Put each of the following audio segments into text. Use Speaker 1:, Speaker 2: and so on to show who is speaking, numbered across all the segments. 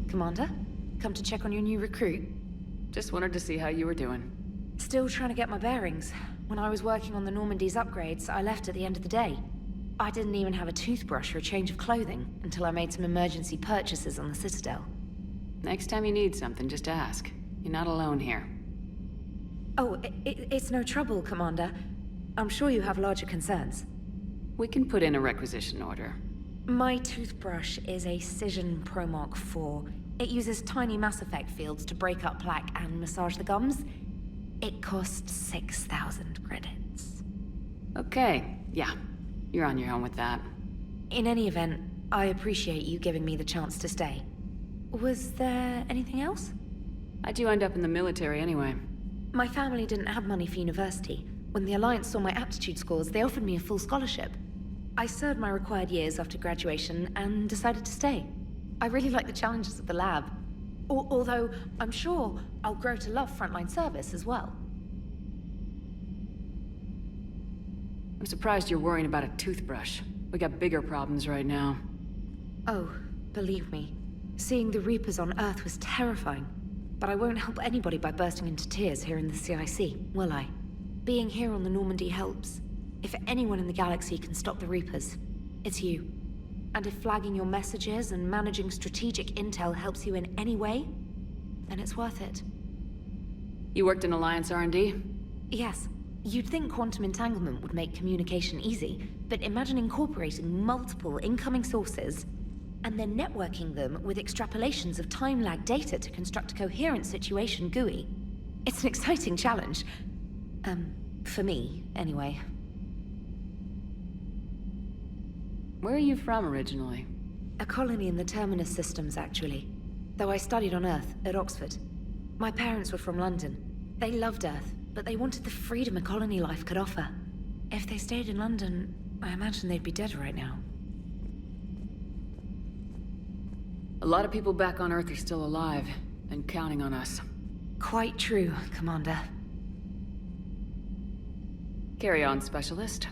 Speaker 1: Commander? Come to check on your new recruit?
Speaker 2: Just wanted to see how you were doing.
Speaker 1: Still trying to get my bearings. When I was working on the Normandy's upgrades, I left at the end of the day. I didn't even have a toothbrush or a change of clothing until I made some emergency purchases on the Citadel.
Speaker 2: Next time you need something, just ask. You're not alone here.
Speaker 1: Oh, it's no trouble, Commander. I'm sure you have larger concerns.
Speaker 2: We can put in a requisition order.
Speaker 1: My toothbrush is a Cision Pro Mark IV. It uses tiny Mass Effect fields to break up plaque and massage the gums. It costs 6,000 credits.
Speaker 2: Okay, yeah. You're on your own with that.
Speaker 1: In any event, I appreciate you giving me the chance to stay. Was there anything else?
Speaker 2: How'd you end up in the military anyway?
Speaker 1: My family didn't have money for university. When the Alliance saw my aptitude scores, they offered me a full scholarship. I served my required years after graduation and decided to stay. I really like the challenges of the lab. Although, I'm sure I'll grow to love frontline service as well.
Speaker 2: I'm surprised you're worrying about a toothbrush. We got bigger problems right now.
Speaker 1: Oh, believe me. Seeing the Reapers on Earth was terrifying. But I won't help anybody by bursting into tears here in the CIC, will I? Being here on the Normandy helps. If anyone in the galaxy can stop the Reapers, it's you. And if flagging your messages and managing strategic intel helps you in any way, then it's worth it.
Speaker 2: You worked in Alliance R&D?
Speaker 1: Yes. You'd think quantum entanglement would make communication easy, but imagine incorporating multiple incoming sources and then networking them with extrapolations of time-lag data to construct a coherent situation GUI. It's an exciting challenge. For me, anyway.
Speaker 2: Where are you from originally?
Speaker 1: A colony in the Terminus systems, actually. Though I studied on Earth, at Oxford. My parents were from London. They loved Earth, but they wanted the freedom a colony life could offer. If they stayed in London, I imagine they'd be dead right now.
Speaker 2: A lot of people back on Earth are still alive, and counting on us.
Speaker 1: Quite true, Commander.
Speaker 2: Carry on, Specialist.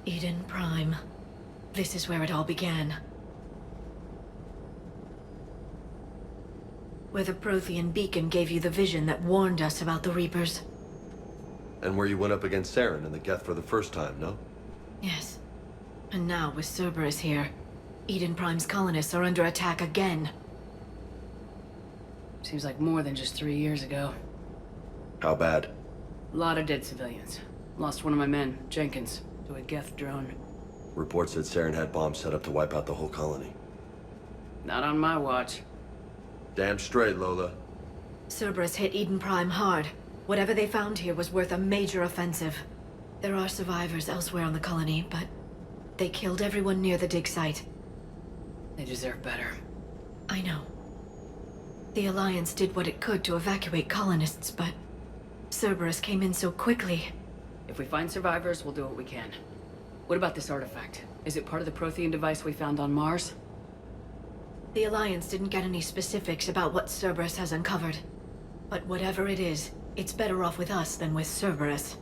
Speaker 3: Eden Prime. This is where it all began. Where the Prothean beacon gave you the vision that warned us about the Reapers.
Speaker 4: And where you went up against Saren and the Geth for the first time, no?
Speaker 3: Yes. And now, with Cerberus here, Eden Prime's colonists are under attack again.
Speaker 2: Seems like more than just 3 years ago.
Speaker 4: How bad?
Speaker 2: A lot of dead civilians. Lost one of my men, Jenkins, to a Geth drone.
Speaker 4: Reports said Saren had bombs set up to wipe out the whole colony.
Speaker 2: Not on my watch.
Speaker 4: Damn straight, Lola.
Speaker 3: Cerberus hit Eden Prime hard. Whatever they found here was worth a major offensive. There are survivors elsewhere on the colony, but they killed everyone near the dig site.
Speaker 2: They deserve better.
Speaker 3: I know. The Alliance did what it could to evacuate colonists, but Cerberus came in so quickly.
Speaker 2: If we find survivors, we'll do what we can. What about this artifact? Is it part of the Prothean device we found on Mars?
Speaker 3: The Alliance didn't get any specifics about what Cerberus has uncovered. But whatever it is, it's better off with us than with Cerberus.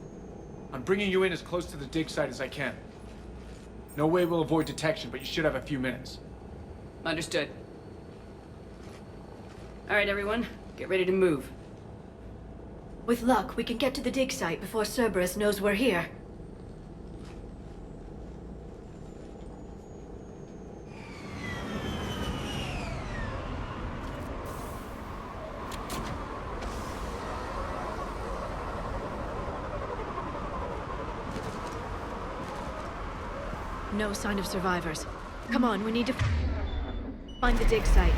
Speaker 5: I'm bringing you in as close to the dig site as I can. No way we'll avoid detection, but you should have a few minutes.
Speaker 2: Understood. All right, everyone. Get ready to move.
Speaker 3: With luck, we can get to the dig site before Cerberus knows we're here. No sign of survivors. Come on, we need to find the dig site.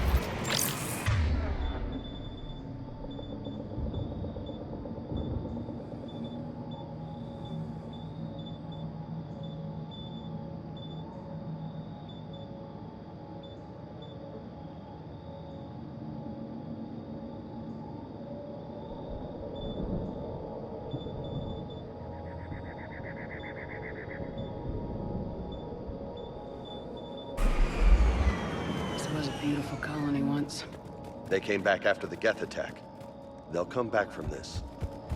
Speaker 2: Was a beautiful colony once.
Speaker 4: They came back after the Geth attack. They'll come back from this.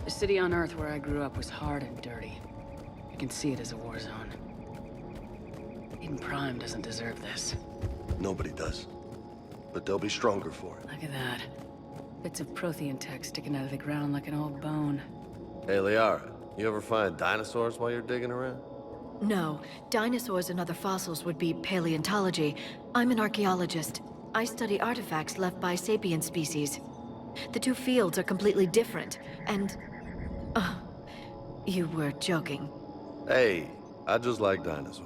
Speaker 2: The city on Earth where I grew up was hard and dirty. I can see it as a war zone. Eden Prime doesn't deserve this.
Speaker 4: Nobody does. But they'll be stronger for it.
Speaker 2: Look at that. Bits of Prothean tech sticking out of the ground like an old bone.
Speaker 4: Hey, Liara, you ever find dinosaurs while you're digging around?
Speaker 3: No, dinosaurs and other fossils would be paleontology. I'm an archaeologist. I study artifacts left by sapient species. The two fields are completely different, and... you were joking.
Speaker 4: Hey, I just like dinosaurs.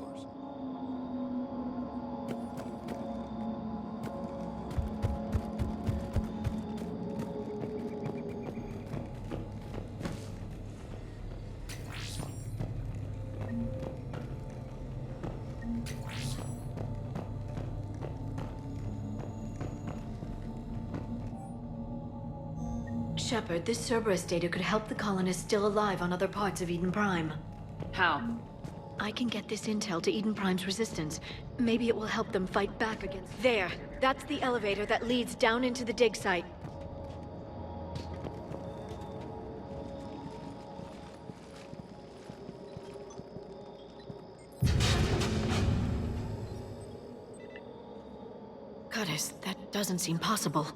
Speaker 3: Shepard, this Cerberus data could help the colonists still alive on other parts of Eden Prime.
Speaker 2: How?
Speaker 3: I can get this intel to Eden Prime's resistance. Maybe it will help them fight back against... There! That's the elevator that leads down into the dig site. Goddess, that doesn't seem possible.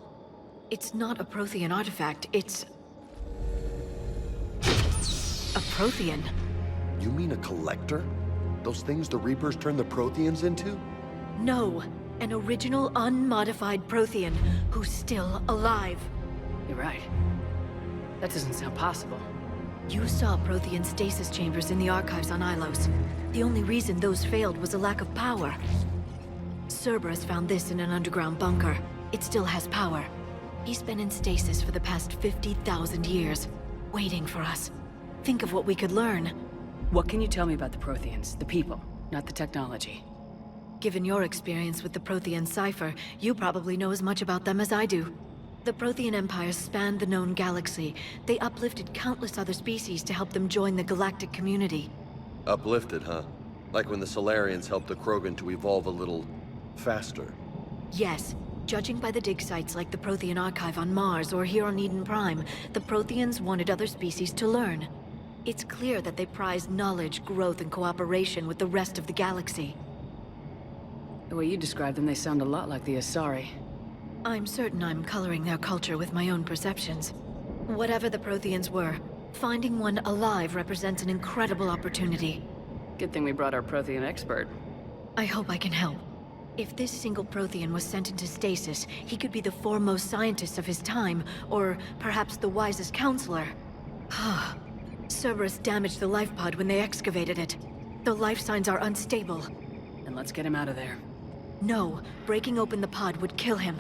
Speaker 3: It's not a Prothean artifact, it's... a Prothean.
Speaker 4: You mean a collector? Those things the Reapers turned the Protheans into?
Speaker 3: No, an original unmodified Prothean who's still alive.
Speaker 2: You're right. That doesn't sound possible.
Speaker 3: You saw Prothean stasis chambers in the archives on Ilos. The only reason those failed was a lack of power. Cerberus found this in an underground bunker. It still has power. He's been in stasis for the past 50,000 years, waiting for us. Think of what we could learn.
Speaker 2: What can you tell me about the Protheans? The people, not the technology.
Speaker 3: Given your experience with the Prothean cipher, you probably know as much about them as I do. The Prothean Empire spanned the known galaxy. They uplifted countless other species to help them join the galactic community.
Speaker 4: Uplifted, huh? Like when the Solarians helped the Krogan to evolve a little... faster.
Speaker 3: Yes. Judging by the dig sites like the Prothean Archive on Mars or here on Eden Prime, the Protheans wanted other species to learn. It's clear that they prize knowledge, growth, and cooperation with the rest of the galaxy.
Speaker 2: The way you describe them, they sound a lot like the Asari.
Speaker 3: I'm certain I'm coloring their culture with my own perceptions. Whatever the Protheans were, finding one alive represents an incredible opportunity.
Speaker 2: Good thing we brought our Prothean expert.
Speaker 3: I hope I can help. If this single Prothean was sent into stasis, he could be the foremost scientist of his time, or perhaps the wisest counselor. Cerberus damaged the life pod when they excavated it. The life signs are unstable.
Speaker 2: And let's get him out of there.
Speaker 3: No, breaking open the pod would kill him.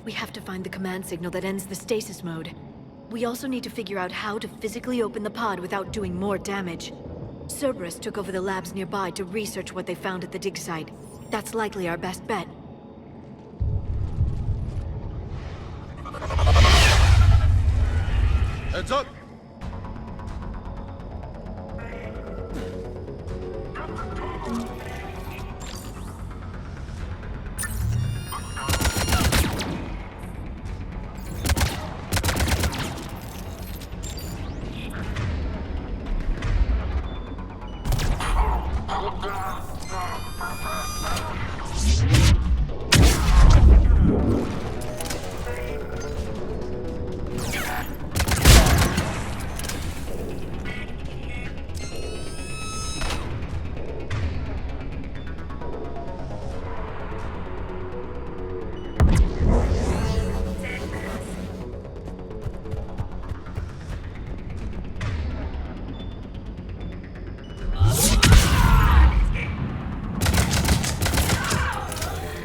Speaker 3: We have to find the command signal that ends the stasis mode. We also need to figure out how to physically open the pod without doing more damage. Cerberus took over the labs nearby to research what they found at the dig site. That's likely our best bet.
Speaker 4: Heads up!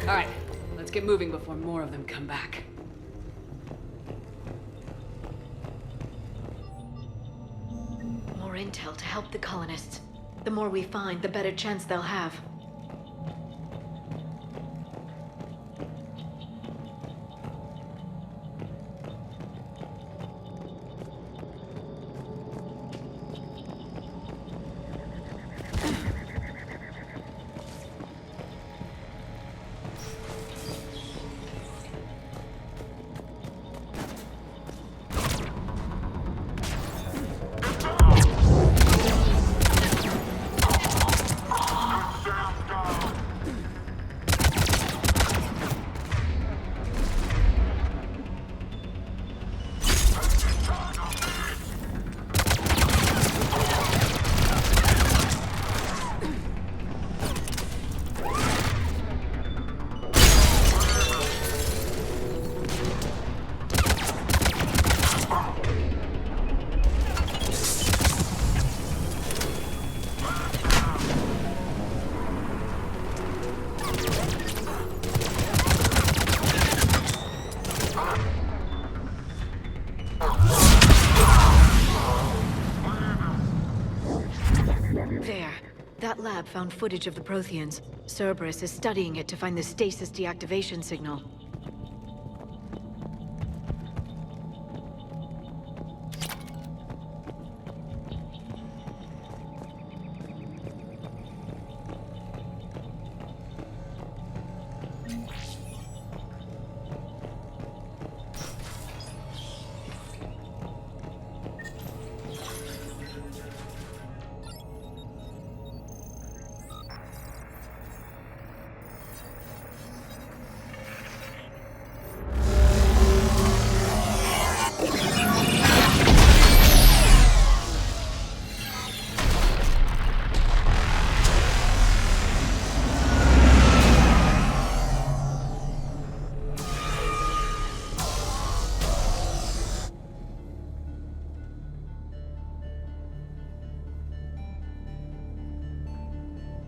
Speaker 2: Alright, let's get moving before more of them come back.
Speaker 3: More intel to help the colonists. The more we find, the better chance they'll have. That lab found footage of the Protheans. Cerberus is studying it to find the stasis deactivation signal.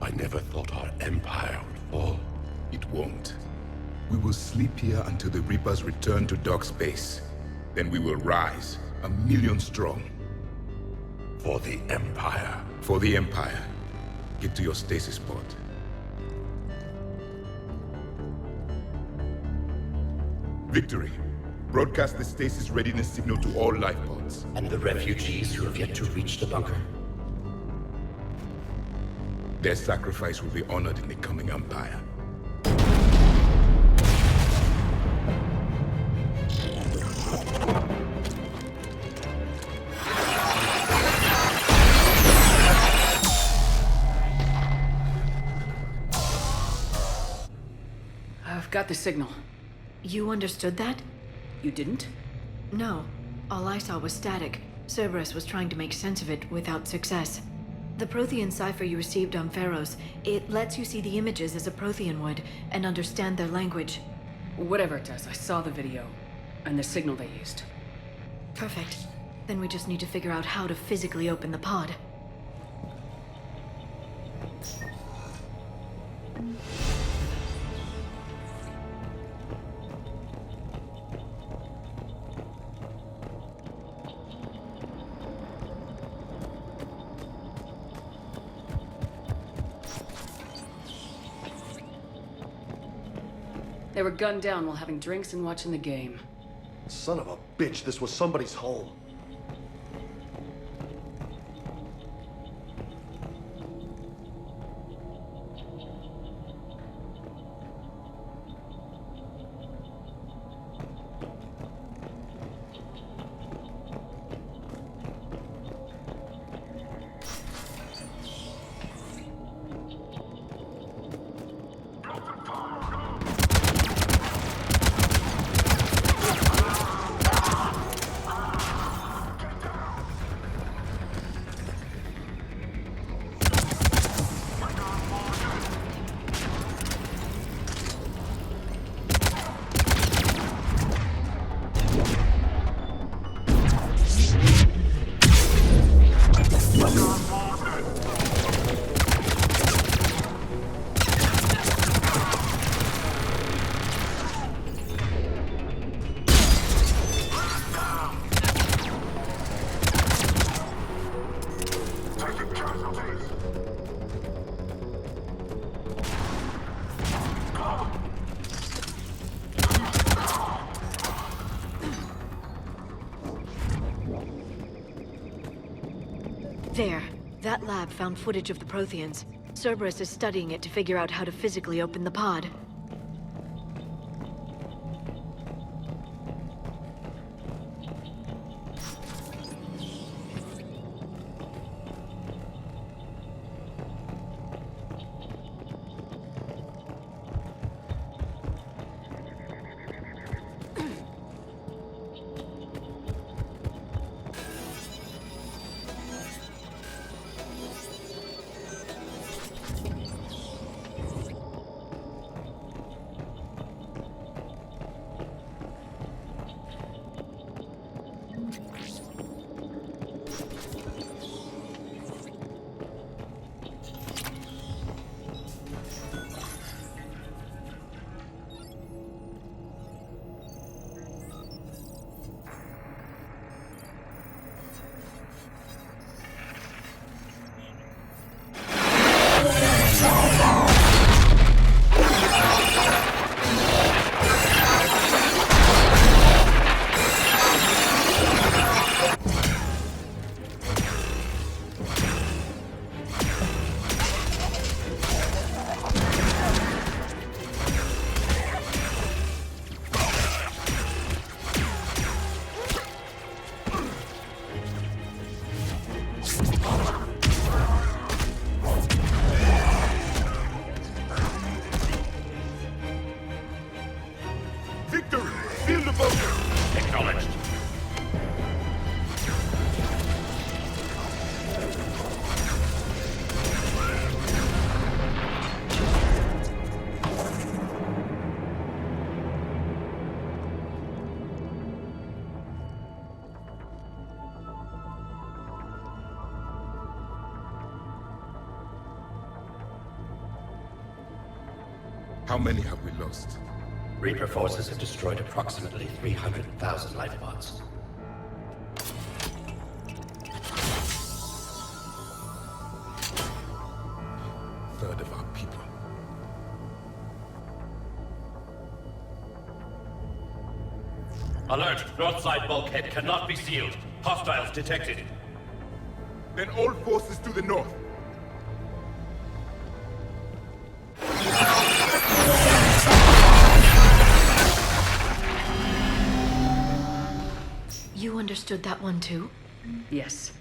Speaker 6: I never thought our empire would fall. It won't. We will sleep here until the Reapers return to dark space. Then we will rise, 1,000,000 strong. For the Empire. For the Empire. Get to your stasis pod. Victory. Broadcast the stasis readiness signal to all life pods.
Speaker 7: And the refugees who have yet to reach the bunker?
Speaker 6: Their sacrifice will be honored in the coming Empire.
Speaker 2: got the signal.
Speaker 3: You understood that?
Speaker 2: You didn't?
Speaker 3: No. All I saw was static. Cerberus was trying to make sense of it without success. The Prothean cipher you received on Pharaohs, it lets you see the images as a Prothean would, and understand their language.
Speaker 2: Whatever it does, I saw the video. And the signal they used.
Speaker 3: Perfect. Then we just need to figure out how to physically open the pod.
Speaker 2: They were gunned down while having drinks and watching the game.
Speaker 4: Son of a bitch, this was somebody's home.
Speaker 3: There. That lab found footage of the Protheans. Cerberus is studying it to figure out how to physically open the pod.
Speaker 6: How many have we lost?
Speaker 7: Reaper forces have destroyed approximately 300,000 life pods.
Speaker 6: Third of our people.
Speaker 7: Alert! North side bulkhead cannot be sealed. Hostiles detected.
Speaker 6: Then all forces to the north.
Speaker 3: You understood that one too?
Speaker 2: Yes.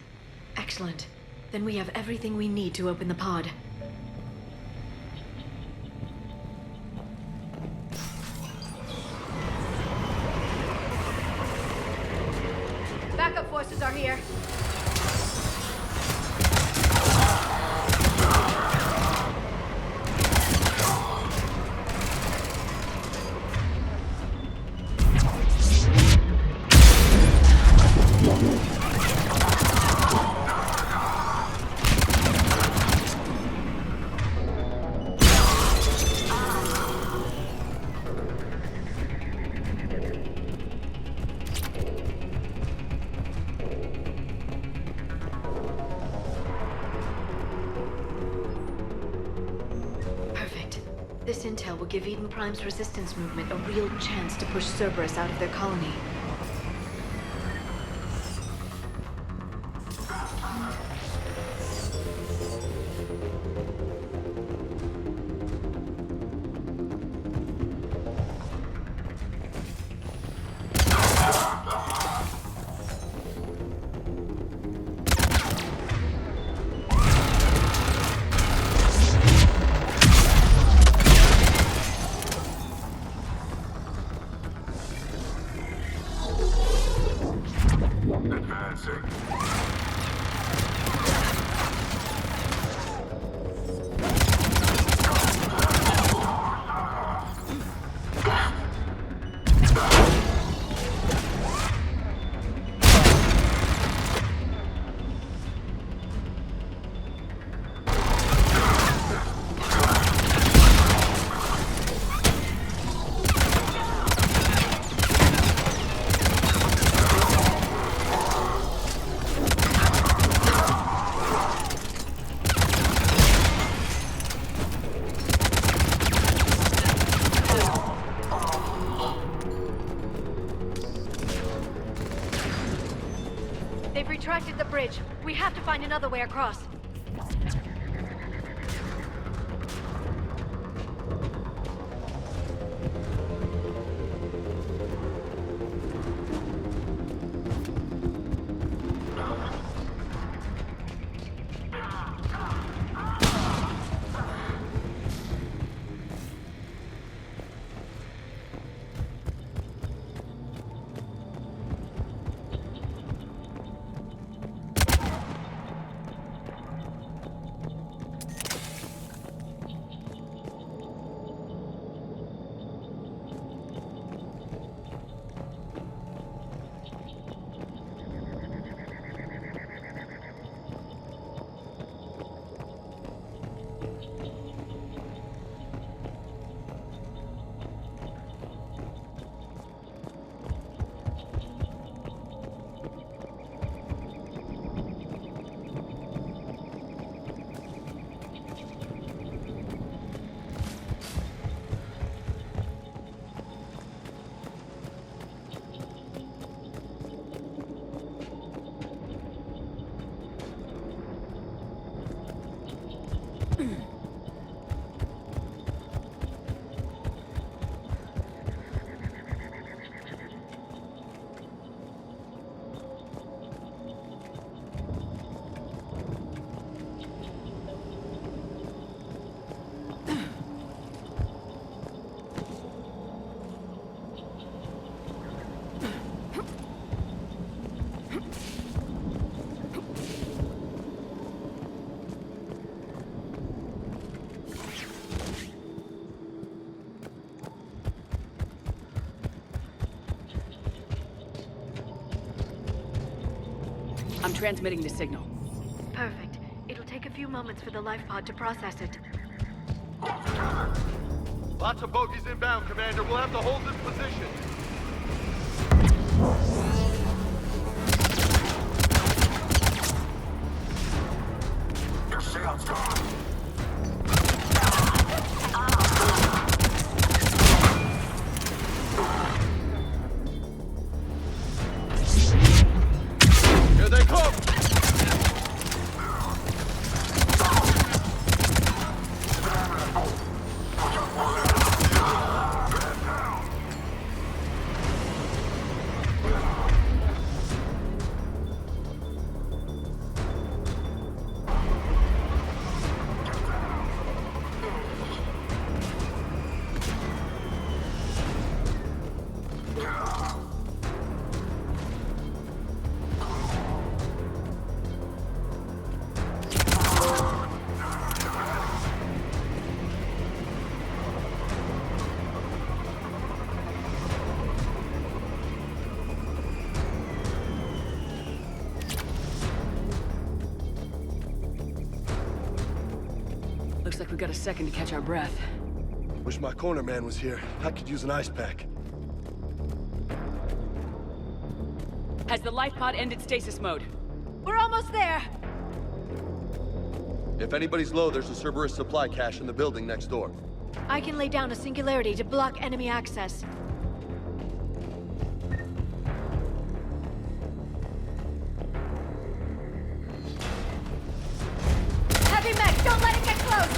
Speaker 3: Excellent. Then we have everything we need to open the pod. Backup forces are here. This intel will give Eden Prime's resistance movement a real chance to push Cerberus out of their colony. They've retracted the bridge. We have to find another way across.
Speaker 2: I'm transmitting the signal.
Speaker 3: Perfect. It'll take a few moments for the life pod to process it.
Speaker 4: Lots of bogies inbound, Commander. We'll have to hold this position. Here they come!
Speaker 2: like we got a second to catch our breath.
Speaker 8: Wish my corner man was here. I could use an ice pack.
Speaker 2: Has the life pod ended stasis mode?
Speaker 3: We're almost there!
Speaker 4: If anybody's low, there's a Cerberus supply cache in the building next door.
Speaker 3: I can lay down a singularity to block enemy access. Heavy mech, don't let it get close!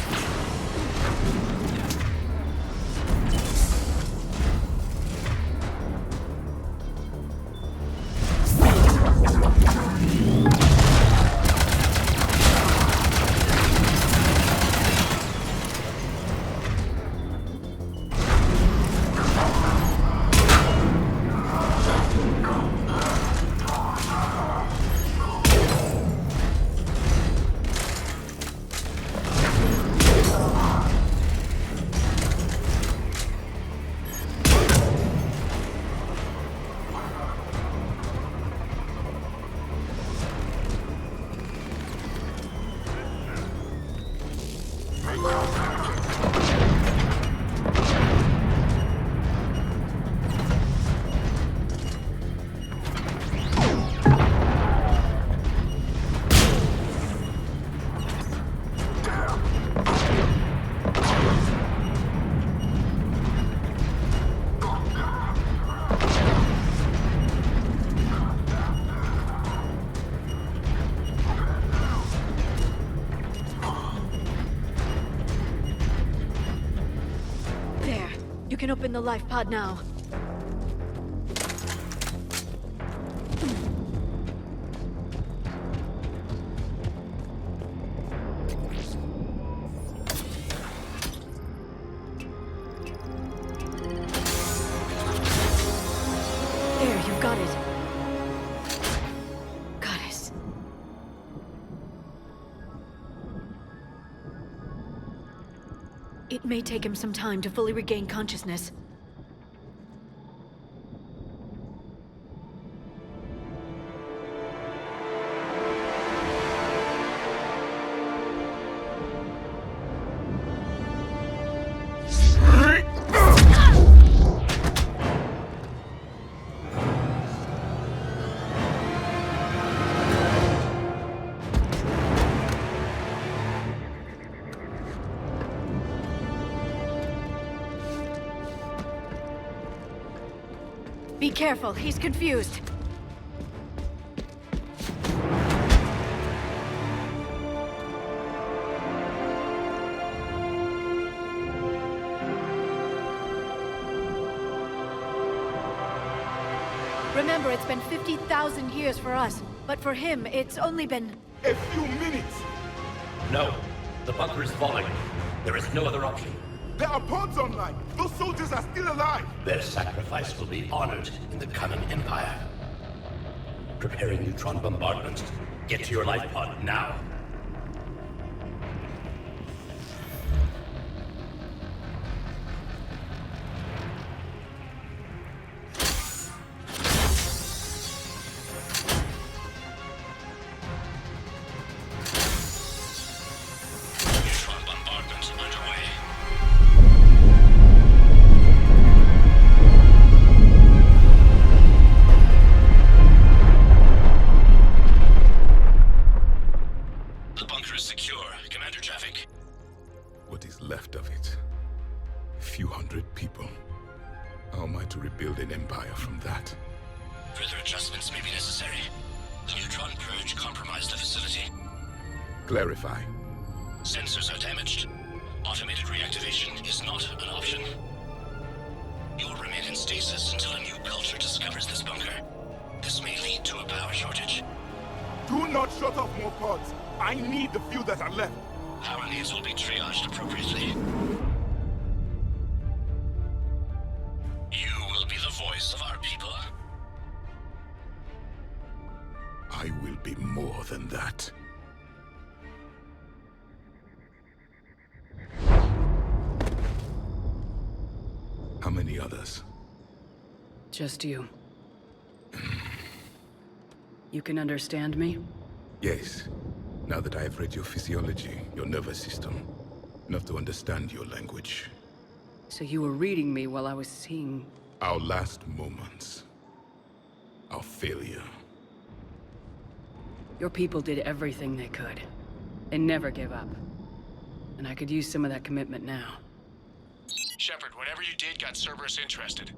Speaker 3: You can open the life pod now. There, you got it. Goddess. It may take him some time to fully regain consciousness. Be careful, he's confused. Remember, it's been 50,000 years for us, but for him, it's only been...
Speaker 6: A few minutes!
Speaker 7: No. The bunker is falling. There is no other option.
Speaker 6: There are pods online! Those soldiers are still alive!
Speaker 7: Their sacrifice will be honored in the coming Empire. Preparing neutron bombardment. Get to your life pod now.
Speaker 6: What is left of it? A few hundred people. How am I to rebuild an empire from that?
Speaker 7: Further adjustments may be necessary. The neutron purge compromised the facility.
Speaker 6: Clarify.
Speaker 7: Sensors are damaged. Automated reactivation is not an option. You will remain in stasis until a new culture discovers this bunker. This may lead to a power shortage.
Speaker 6: Do not shut off more pods! I need the few that are left!
Speaker 7: Power needs will be triaged appropriately. You will be the voice of our people.
Speaker 6: I will be more than that. How many others?
Speaker 2: Just you. You can understand me?
Speaker 6: Yes. Now that I have read your physiology, your nervous system. enough to understand your language.
Speaker 2: So you were reading me while I was seeing...
Speaker 6: Our last moments. Our failure.
Speaker 2: Your people did everything they could. They never gave up. And I could use some of that commitment now.
Speaker 7: Shepard, whatever you did got Cerberus interested.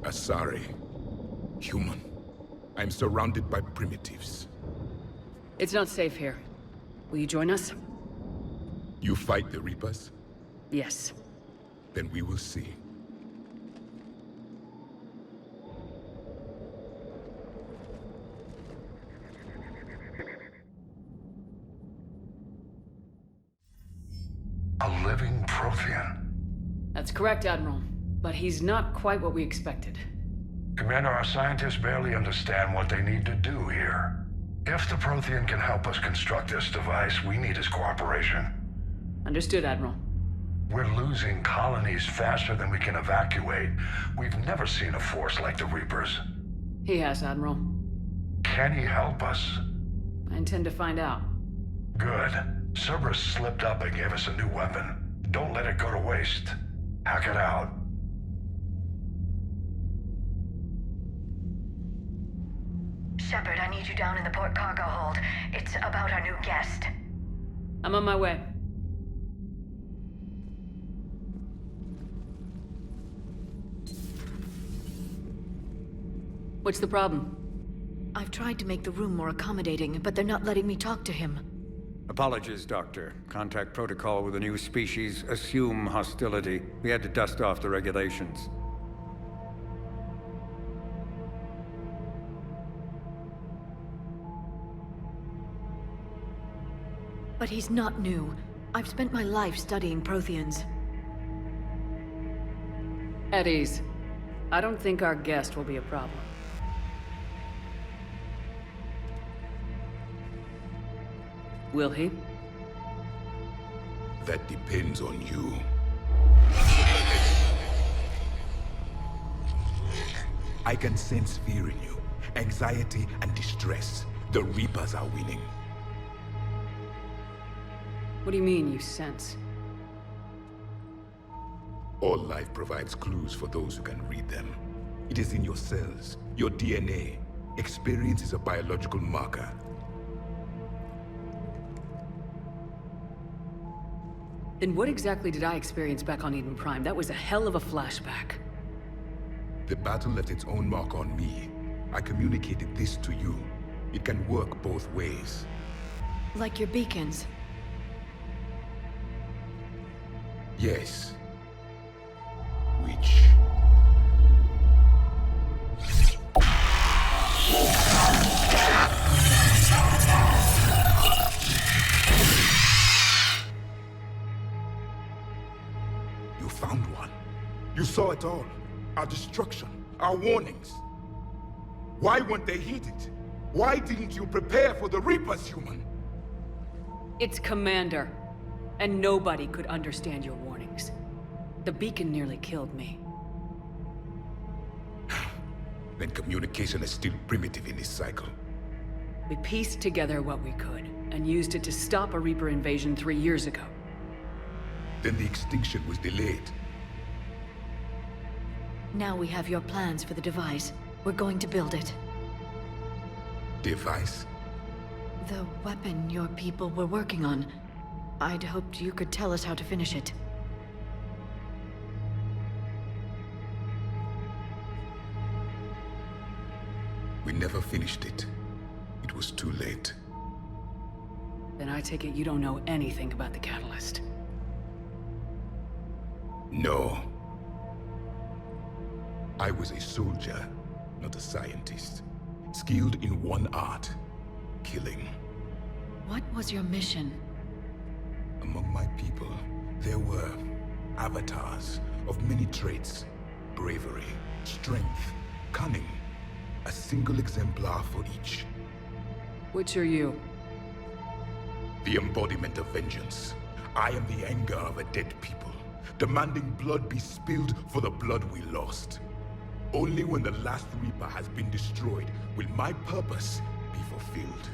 Speaker 6: Asari. Human. I'm surrounded by primitives.
Speaker 2: It's not safe here. Will you join us?
Speaker 6: You fight the Reapers?
Speaker 2: Yes.
Speaker 6: Then we will see.
Speaker 9: A living Prothean.
Speaker 2: That's correct, Admiral. But he's not quite what we expected.
Speaker 9: Commander, our scientists barely understand what they need to do here. If the Prothean can help us construct this device, we need his cooperation.
Speaker 2: Understood, Admiral.
Speaker 9: We're losing colonies faster than we can evacuate. We've never seen a force like the Reapers.
Speaker 2: He has, Admiral.
Speaker 9: Can he help us?
Speaker 2: I intend to find out.
Speaker 9: Good. Cerberus slipped up and gave us a new weapon. Don't let it go to waste. Hack it out.
Speaker 3: Shepard, I need you down in the port cargo hold. It's about our new guest.
Speaker 2: I'm on my way. What's the problem?
Speaker 3: I've tried to make the room more accommodating, but they're not letting me talk to him.
Speaker 10: Apologies, Doctor. Contact protocol with a new species. Assume hostility. We had to dust off the regulations.
Speaker 3: But he's not new. I've spent my life studying Protheans.
Speaker 2: At ease. I don't think our guest will be a problem. Will he?
Speaker 6: That depends on you. I can sense fear in you. Anxiety and distress. The Reapers are winning.
Speaker 2: What do you mean, you sense?
Speaker 6: All life provides clues for those who can read them. It is in your cells, your DNA. Experience is a biological marker.
Speaker 2: Then what exactly did I experience back on Eden Prime? That was a hell of a flashback.
Speaker 6: The battle left its own mark on me. I communicated this to you. It can work both ways.
Speaker 3: Like your beacons.
Speaker 6: Yes. Which... You found one. You saw it all. Our destruction, our warnings. Why weren't they heeded? Why didn't you prepare for the Reapers, human?
Speaker 2: It's Commander. And nobody could understand your warnings. The beacon nearly killed me.
Speaker 6: Then communication is still primitive in this cycle.
Speaker 2: We pieced together what we could, and used it to stop a Reaper invasion 3 years ago.
Speaker 6: Then the extinction was delayed.
Speaker 3: Now we have your plans for the device. We're going to build it.
Speaker 6: Device?
Speaker 3: The weapon your people were working on. I'd hoped you could tell us how to finish it.
Speaker 6: We never finished it. It was too late.
Speaker 2: Then I take it you don't know anything about the catalyst.
Speaker 6: No. I was a soldier, not a scientist. Skilled in one art, killing.
Speaker 3: What was your mission?
Speaker 6: Among my people, there were avatars of many traits. Bravery, strength, cunning. A single exemplar for each.
Speaker 2: Which are you?
Speaker 6: The embodiment of vengeance. I am the anger of a dead people, demanding blood be spilled for the blood we lost. Only when the last Reaper has been destroyed will my purpose be fulfilled.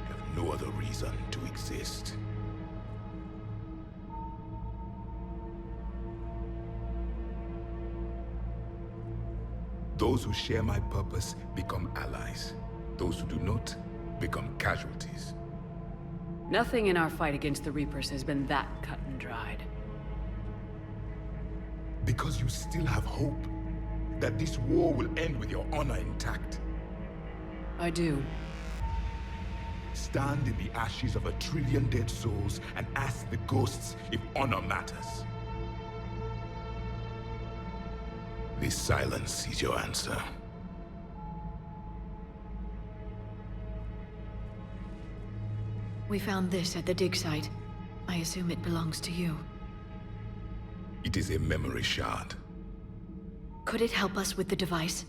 Speaker 6: I have no other reason to exist. Those who share my purpose become allies. Those who do not become casualties.
Speaker 2: Nothing in our fight against the Reapers has been that cut and dried.
Speaker 6: Because you still have hope that this war will end with your honor intact.
Speaker 2: I do.
Speaker 6: Stand in the ashes of 1 trillion dead souls and ask the ghosts if honor matters. This silence is your answer.
Speaker 3: We found this at the dig site. I assume it belongs to you.
Speaker 6: It is a memory shard.
Speaker 3: Could it help us with the device?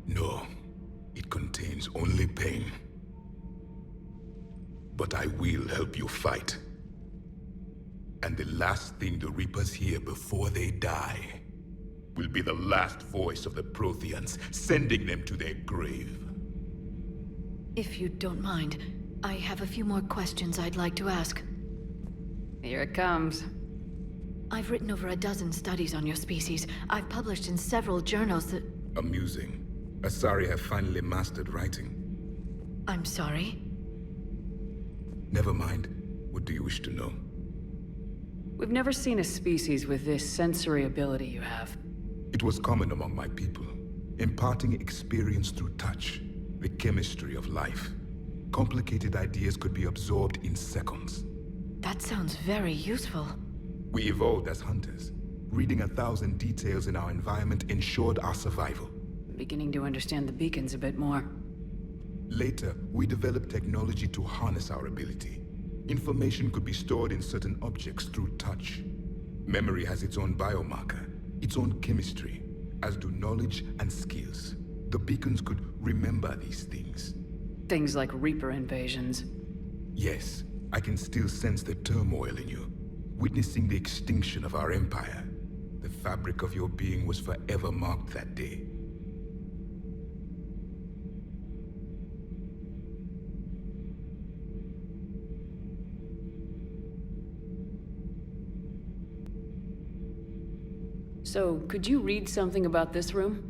Speaker 6: No, it contains only pain. But I will help you fight. And the last thing the Reapers hear before they die will be the last voice of the Protheans, sending them to their grave.
Speaker 3: If you don't mind, I have a few more questions I'd like to ask.
Speaker 2: Here it comes.
Speaker 3: I've written over a dozen studies on your species. I've published in several journals that...
Speaker 6: Amusing. Asari have finally mastered writing.
Speaker 3: I'm sorry?
Speaker 6: Never mind. What do you wish to know?
Speaker 2: We've never seen a species with this sensory ability you have.
Speaker 6: It was common among my people, imparting experience through touch, the chemistry of life. Complicated ideas could be absorbed in seconds.
Speaker 3: That sounds very useful.
Speaker 6: We evolved as hunters. Reading 1,000 details in our environment ensured our survival.
Speaker 2: I'm beginning to understand the beacons a bit more.
Speaker 6: Later, we developed technology to harness our ability. Information could be stored in certain objects through touch. Memory has its own biomarker, its own chemistry, as do knowledge and skills. The beacons could remember these things.
Speaker 2: Things like Reaper invasions.
Speaker 6: Yes, I can still sense the turmoil in you, witnessing the extinction of our empire. The fabric of your being was forever marked that day.
Speaker 2: So, could you read something about this room?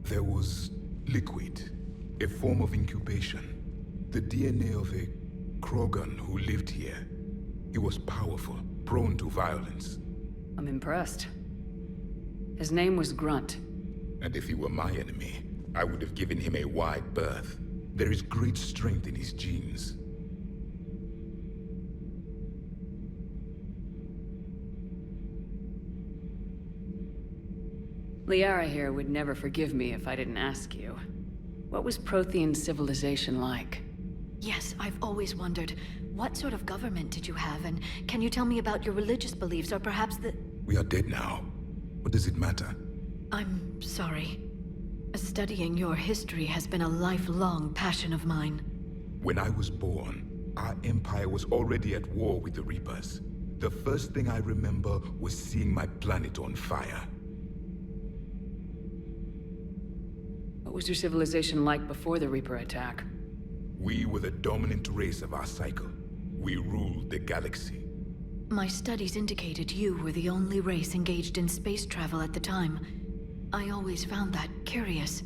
Speaker 6: There was liquid, a form of incubation. The DNA of a Krogan who lived here. He was powerful, prone to violence.
Speaker 2: I'm impressed. His name was Grunt.
Speaker 6: And if he were my enemy, I would have given him a wide berth. There is great strength in his genes.
Speaker 2: Liara here would never forgive me if I didn't ask you. What was Prothean civilization like?
Speaker 3: Yes, I've always wondered, what sort of government did you have, and can you tell me about your religious beliefs, or perhaps the...
Speaker 6: We are dead now. What does it matter?
Speaker 3: I'm sorry. Studying your history has been a lifelong passion of mine.
Speaker 6: When I was born, our empire was already at war with the Reapers. The first thing I remember was seeing my planet on fire.
Speaker 2: What was your civilization like before the Reaper attack?
Speaker 6: We were the dominant race of our cycle. We ruled the galaxy.
Speaker 3: My studies indicated you were the only race engaged in space travel at the time. I always found that curious.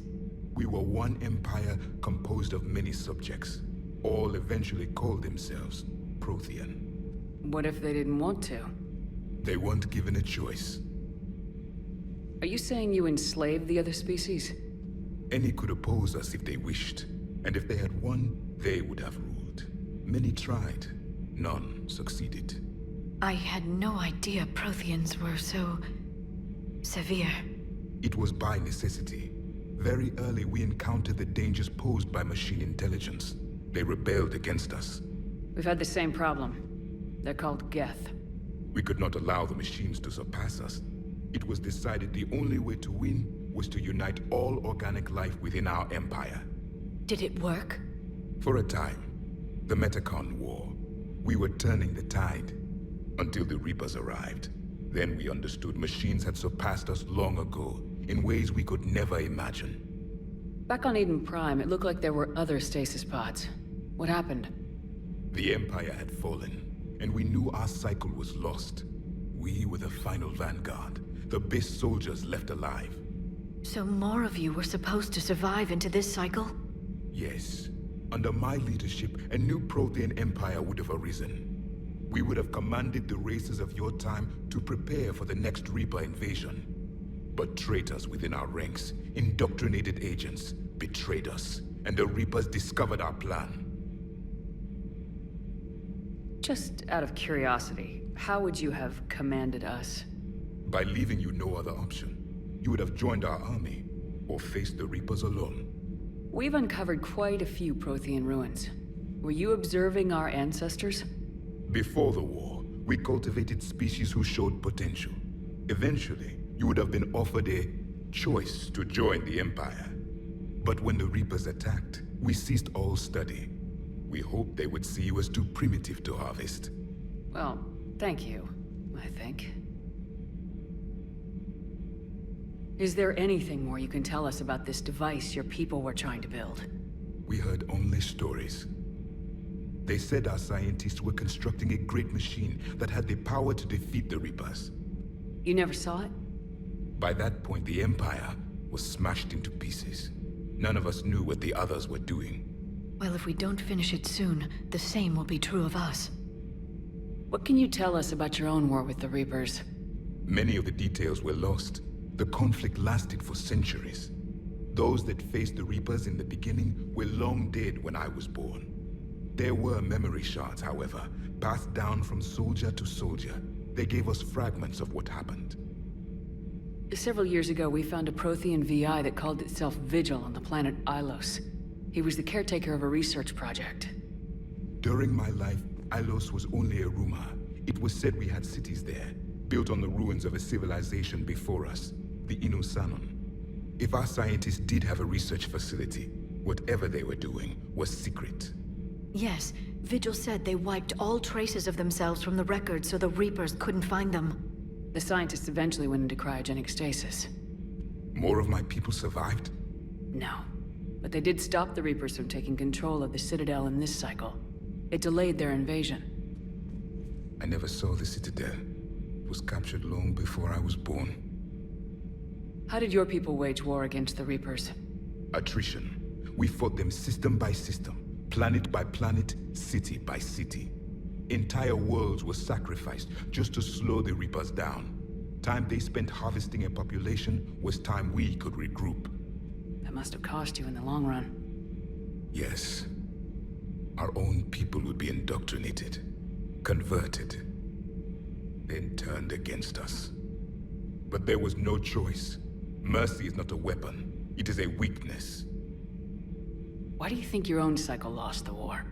Speaker 6: We were one empire composed of many subjects. All eventually called themselves Prothean.
Speaker 2: What if they didn't want to?
Speaker 6: They weren't given a choice.
Speaker 2: Are you saying you enslaved the other species?
Speaker 6: Any could oppose us if they wished. And if they had won, they would have ruled. Many tried. None succeeded.
Speaker 3: I had no idea Protheans were so... severe.
Speaker 6: It was by necessity. Very early we encountered the dangers posed by machine intelligence. They rebelled against us.
Speaker 2: We've had the same problem. They're called Geth.
Speaker 6: We could not allow the machines to surpass us. It was decided the only way to win was to unite all organic life within our empire.
Speaker 3: Did it work?
Speaker 6: For a time. The Metacon War. We were turning the tide. Until the Reapers arrived. Then we understood machines had surpassed us long ago. in ways we could never imagine.
Speaker 2: Back on Eden Prime, it looked like there were other stasis pods. What happened?
Speaker 6: The Empire had fallen, and we knew our cycle was lost. We were the final vanguard, the best soldiers left alive.
Speaker 3: So more of you were supposed to survive into this cycle?
Speaker 6: Yes. Under my leadership, a new Prothean empire would have arisen. We would have commanded the races of your time to prepare for the next Reaper invasion. But traitors within our ranks, indoctrinated agents, betrayed us, and the Reapers discovered our plan.
Speaker 2: Just out of curiosity, how would you have commanded us?
Speaker 6: By leaving you no other option. You would have joined our army, or faced the Reapers alone.
Speaker 2: We've uncovered quite a few Prothean ruins. Were you observing our ancestors?
Speaker 6: Before the war, we cultivated species who showed potential. Eventually, you would have been offered a choice to join the Empire. But when the Reapers attacked, we ceased all study. We hoped they would see you as too primitive to harvest.
Speaker 2: Well, thank you, I think. Is there anything more you can tell us about this device your people were trying to build?
Speaker 6: We heard only stories. They said our scientists were constructing a great machine that had the power to defeat the Reapers.
Speaker 2: You never saw it?
Speaker 6: By that point, the Empire was smashed into pieces. None of us knew what the others were doing.
Speaker 3: Well, if we don't finish it soon, the same will be true of us.
Speaker 2: What can you tell us about your own war with the Reapers?
Speaker 6: Many of the details were lost. The conflict lasted for centuries. Those that faced the Reapers in the beginning were long dead when I was born. There were memory shards, however, passed down from soldier to soldier. They gave us fragments of what happened.
Speaker 2: Several years ago, we found a Prothean VI that called itself Vigil on the planet Ilos. He was the caretaker of a research project.
Speaker 6: During my life, Ilos was only a rumor. It was said we had cities there, built on the ruins of a civilization before us, the Inusanon. If our scientists did have a research facility, whatever they were doing was secret.
Speaker 3: Yes, Vigil said they wiped all traces of themselves from the records so the Reapers couldn't find them.
Speaker 2: The scientists eventually went into cryogenic stasis.
Speaker 6: More of my people survived?
Speaker 2: No. But they did stop the Reapers from taking control of the Citadel in this cycle. It delayed their invasion.
Speaker 6: I never saw the Citadel. It was captured long before I was born.
Speaker 2: How did your people wage war against the Reapers?
Speaker 6: Attrition. We fought them system by system, planet by planet, city by city. Entire worlds were sacrificed just to slow the Reapers down. Time they spent harvesting a population was time we could regroup.
Speaker 2: That must have cost you in the long run.
Speaker 6: Yes. Our own people would be indoctrinated, converted, then turned against us. But there was no choice. Mercy is not a weapon. It is a weakness.
Speaker 2: Why do you think your own cycle lost the war?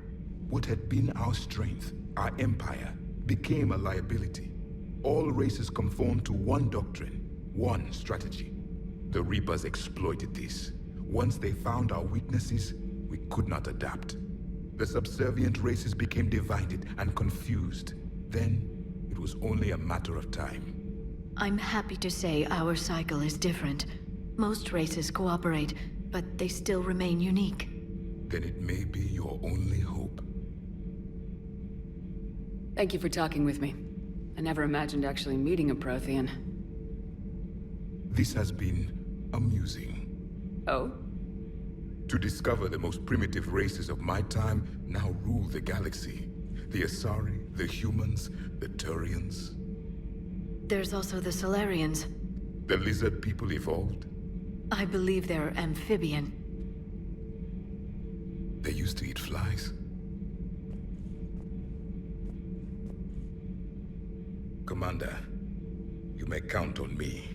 Speaker 6: What had been our strength, our empire, became a liability. All races conformed to one doctrine, one strategy. The Reapers exploited this. Once they found our weaknesses, we could not adapt. The subservient races became divided and confused. Then, it was only a matter of time.
Speaker 3: I'm happy to say our cycle is different. Most races cooperate, but they still remain unique.
Speaker 6: Then it may be your only hope.
Speaker 2: Thank you for talking with me. I never imagined actually meeting a Prothean.
Speaker 6: This has been amusing.
Speaker 2: Oh?
Speaker 6: To discover the most primitive races of my time now rule the galaxy. The Asari, the humans, the Turians.
Speaker 3: There's also the Solarians.
Speaker 6: The lizard people evolved?
Speaker 3: I believe they're amphibian.
Speaker 6: They used to eat flies. Commander, you may count on me.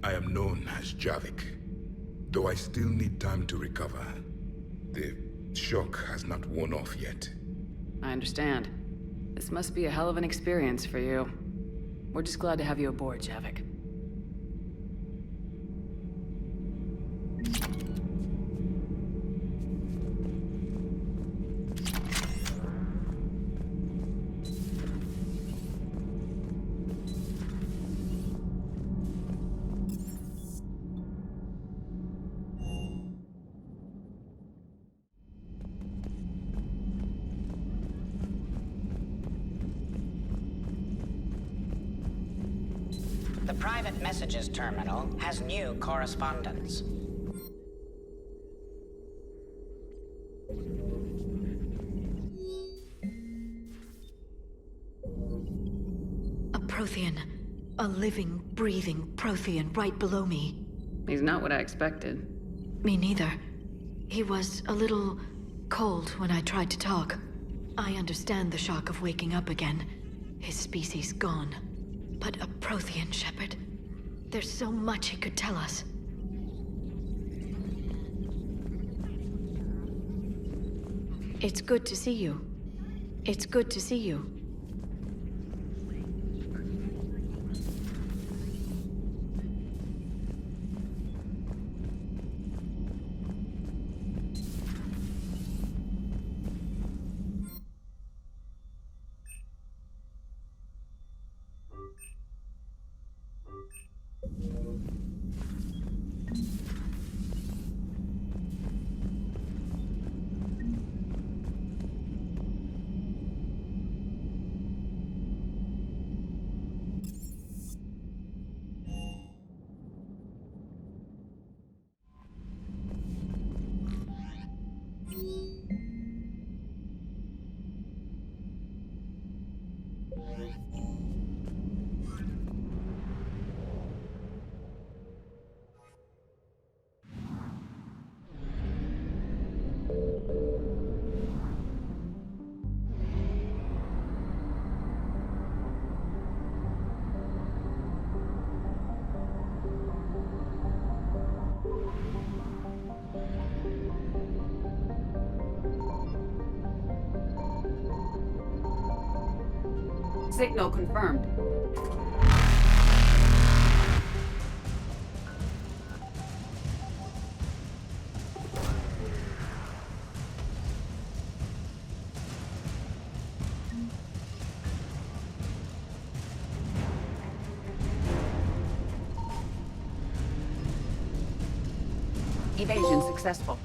Speaker 6: I am known as Javik, though I still need time to recover. The shock has not worn off yet.
Speaker 2: I understand. This must be a hell of an experience for you. We're just glad to have you aboard, Javik.
Speaker 11: The private messages terminal has new correspondence.
Speaker 3: A Prothean. A living, breathing Prothean right below me.
Speaker 2: He's not what I expected.
Speaker 3: Me neither. He was a little cold when I tried to talk. I understand the shock of waking up again. His species gone. But a Prothean shepherd. There's so much he could tell us. It's good to see you. It's good to see you.
Speaker 2: Signal confirmed. Evasion successful.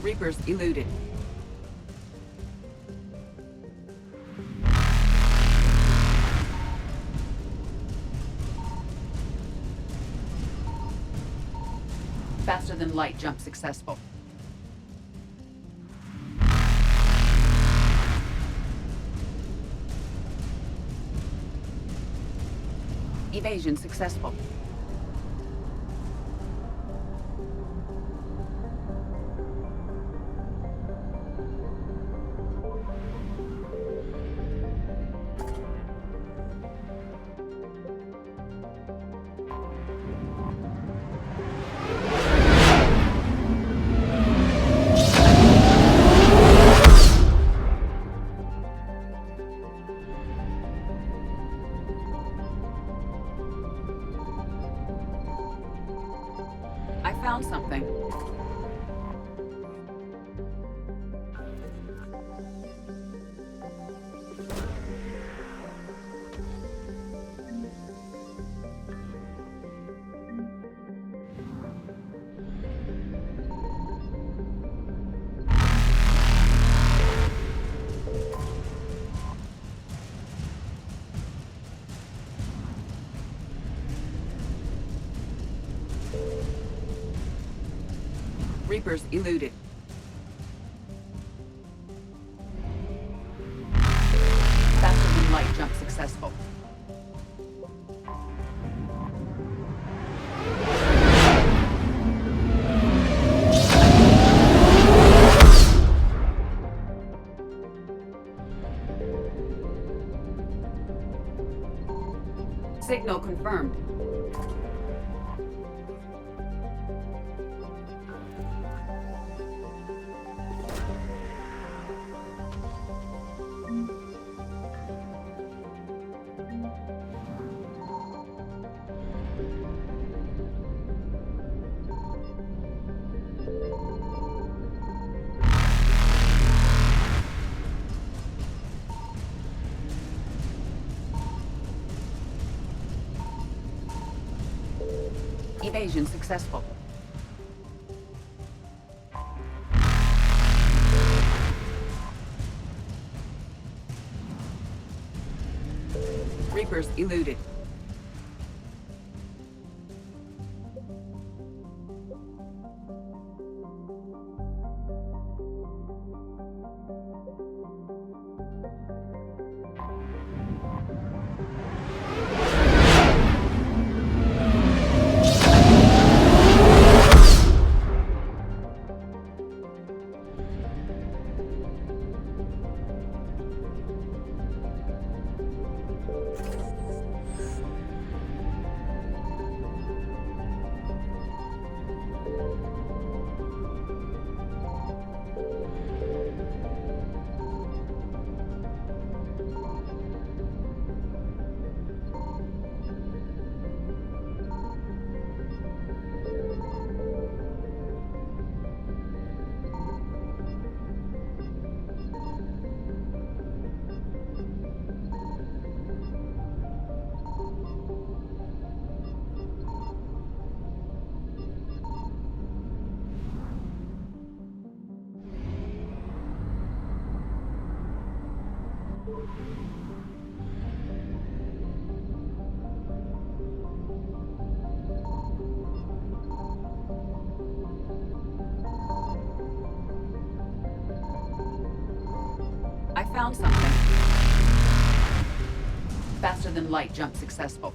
Speaker 2: Reapers eluded. Faster than light jump successful. Evasion successful. I found something. Reapers eluded. Faster than light jump successful. Signal confirmed. Evasion successful.
Speaker 12: Reapers eluded. I found something. Faster than light jump successful.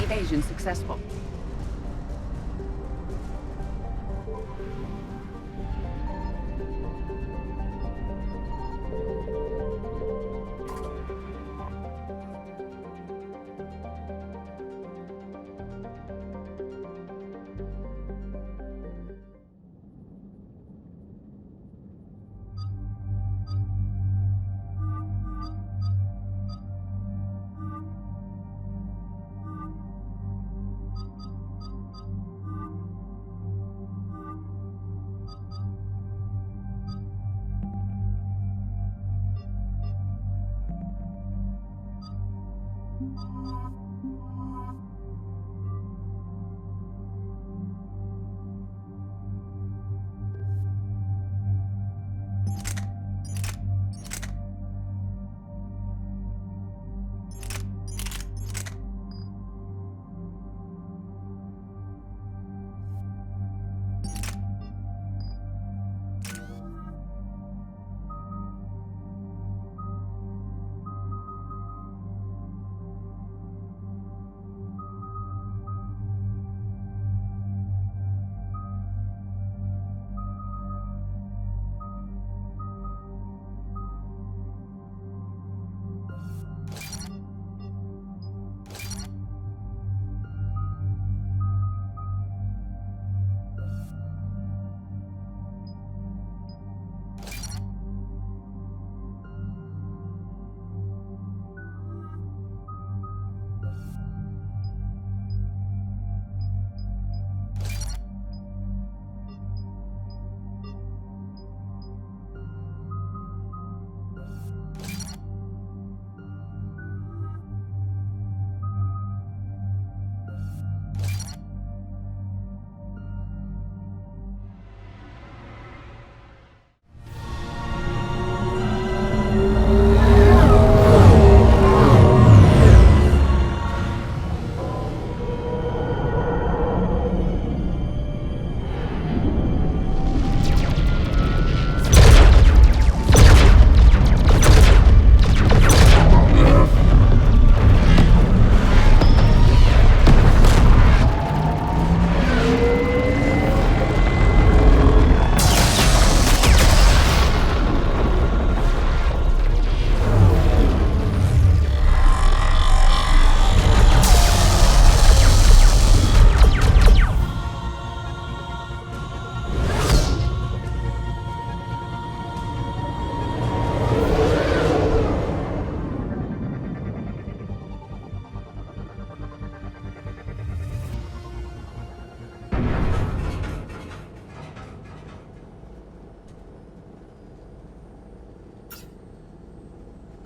Speaker 12: Evasion successful.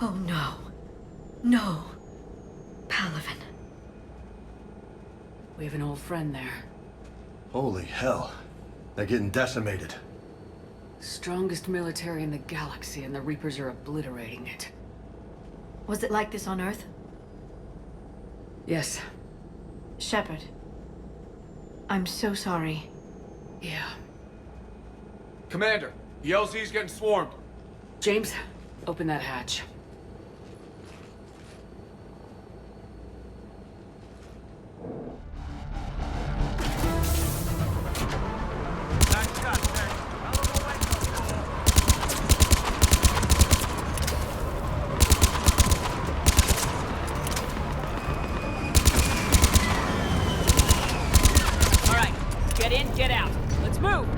Speaker 3: Oh no. No. Palaven.
Speaker 2: We have an old friend there.
Speaker 8: Holy hell. They're getting decimated.
Speaker 2: Strongest military in the galaxy, and the Reapers are obliterating it.
Speaker 3: Was it like this on Earth?
Speaker 2: Yes.
Speaker 3: Shepard. I'm so sorry.
Speaker 2: Yeah.
Speaker 5: Commander, the LZ's getting swarmed.
Speaker 2: James, open that hatch.
Speaker 13: Get in, get out. Let's move!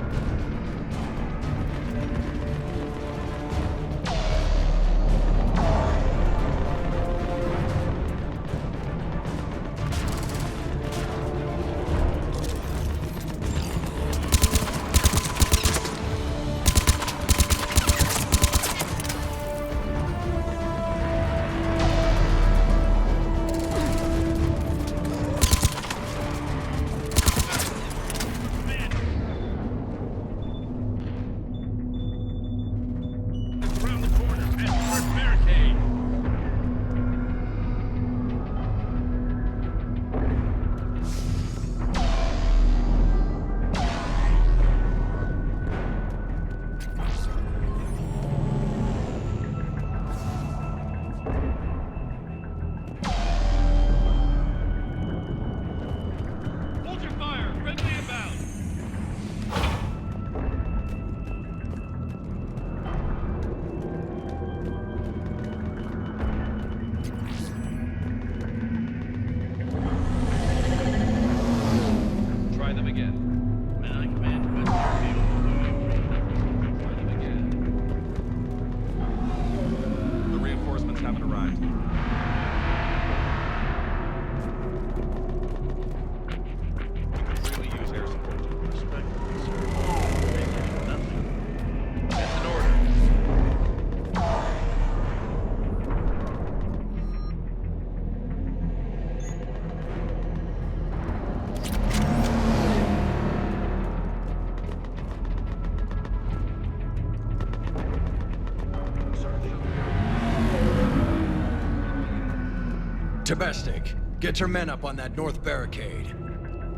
Speaker 14: Domestic, get your men up on that north barricade.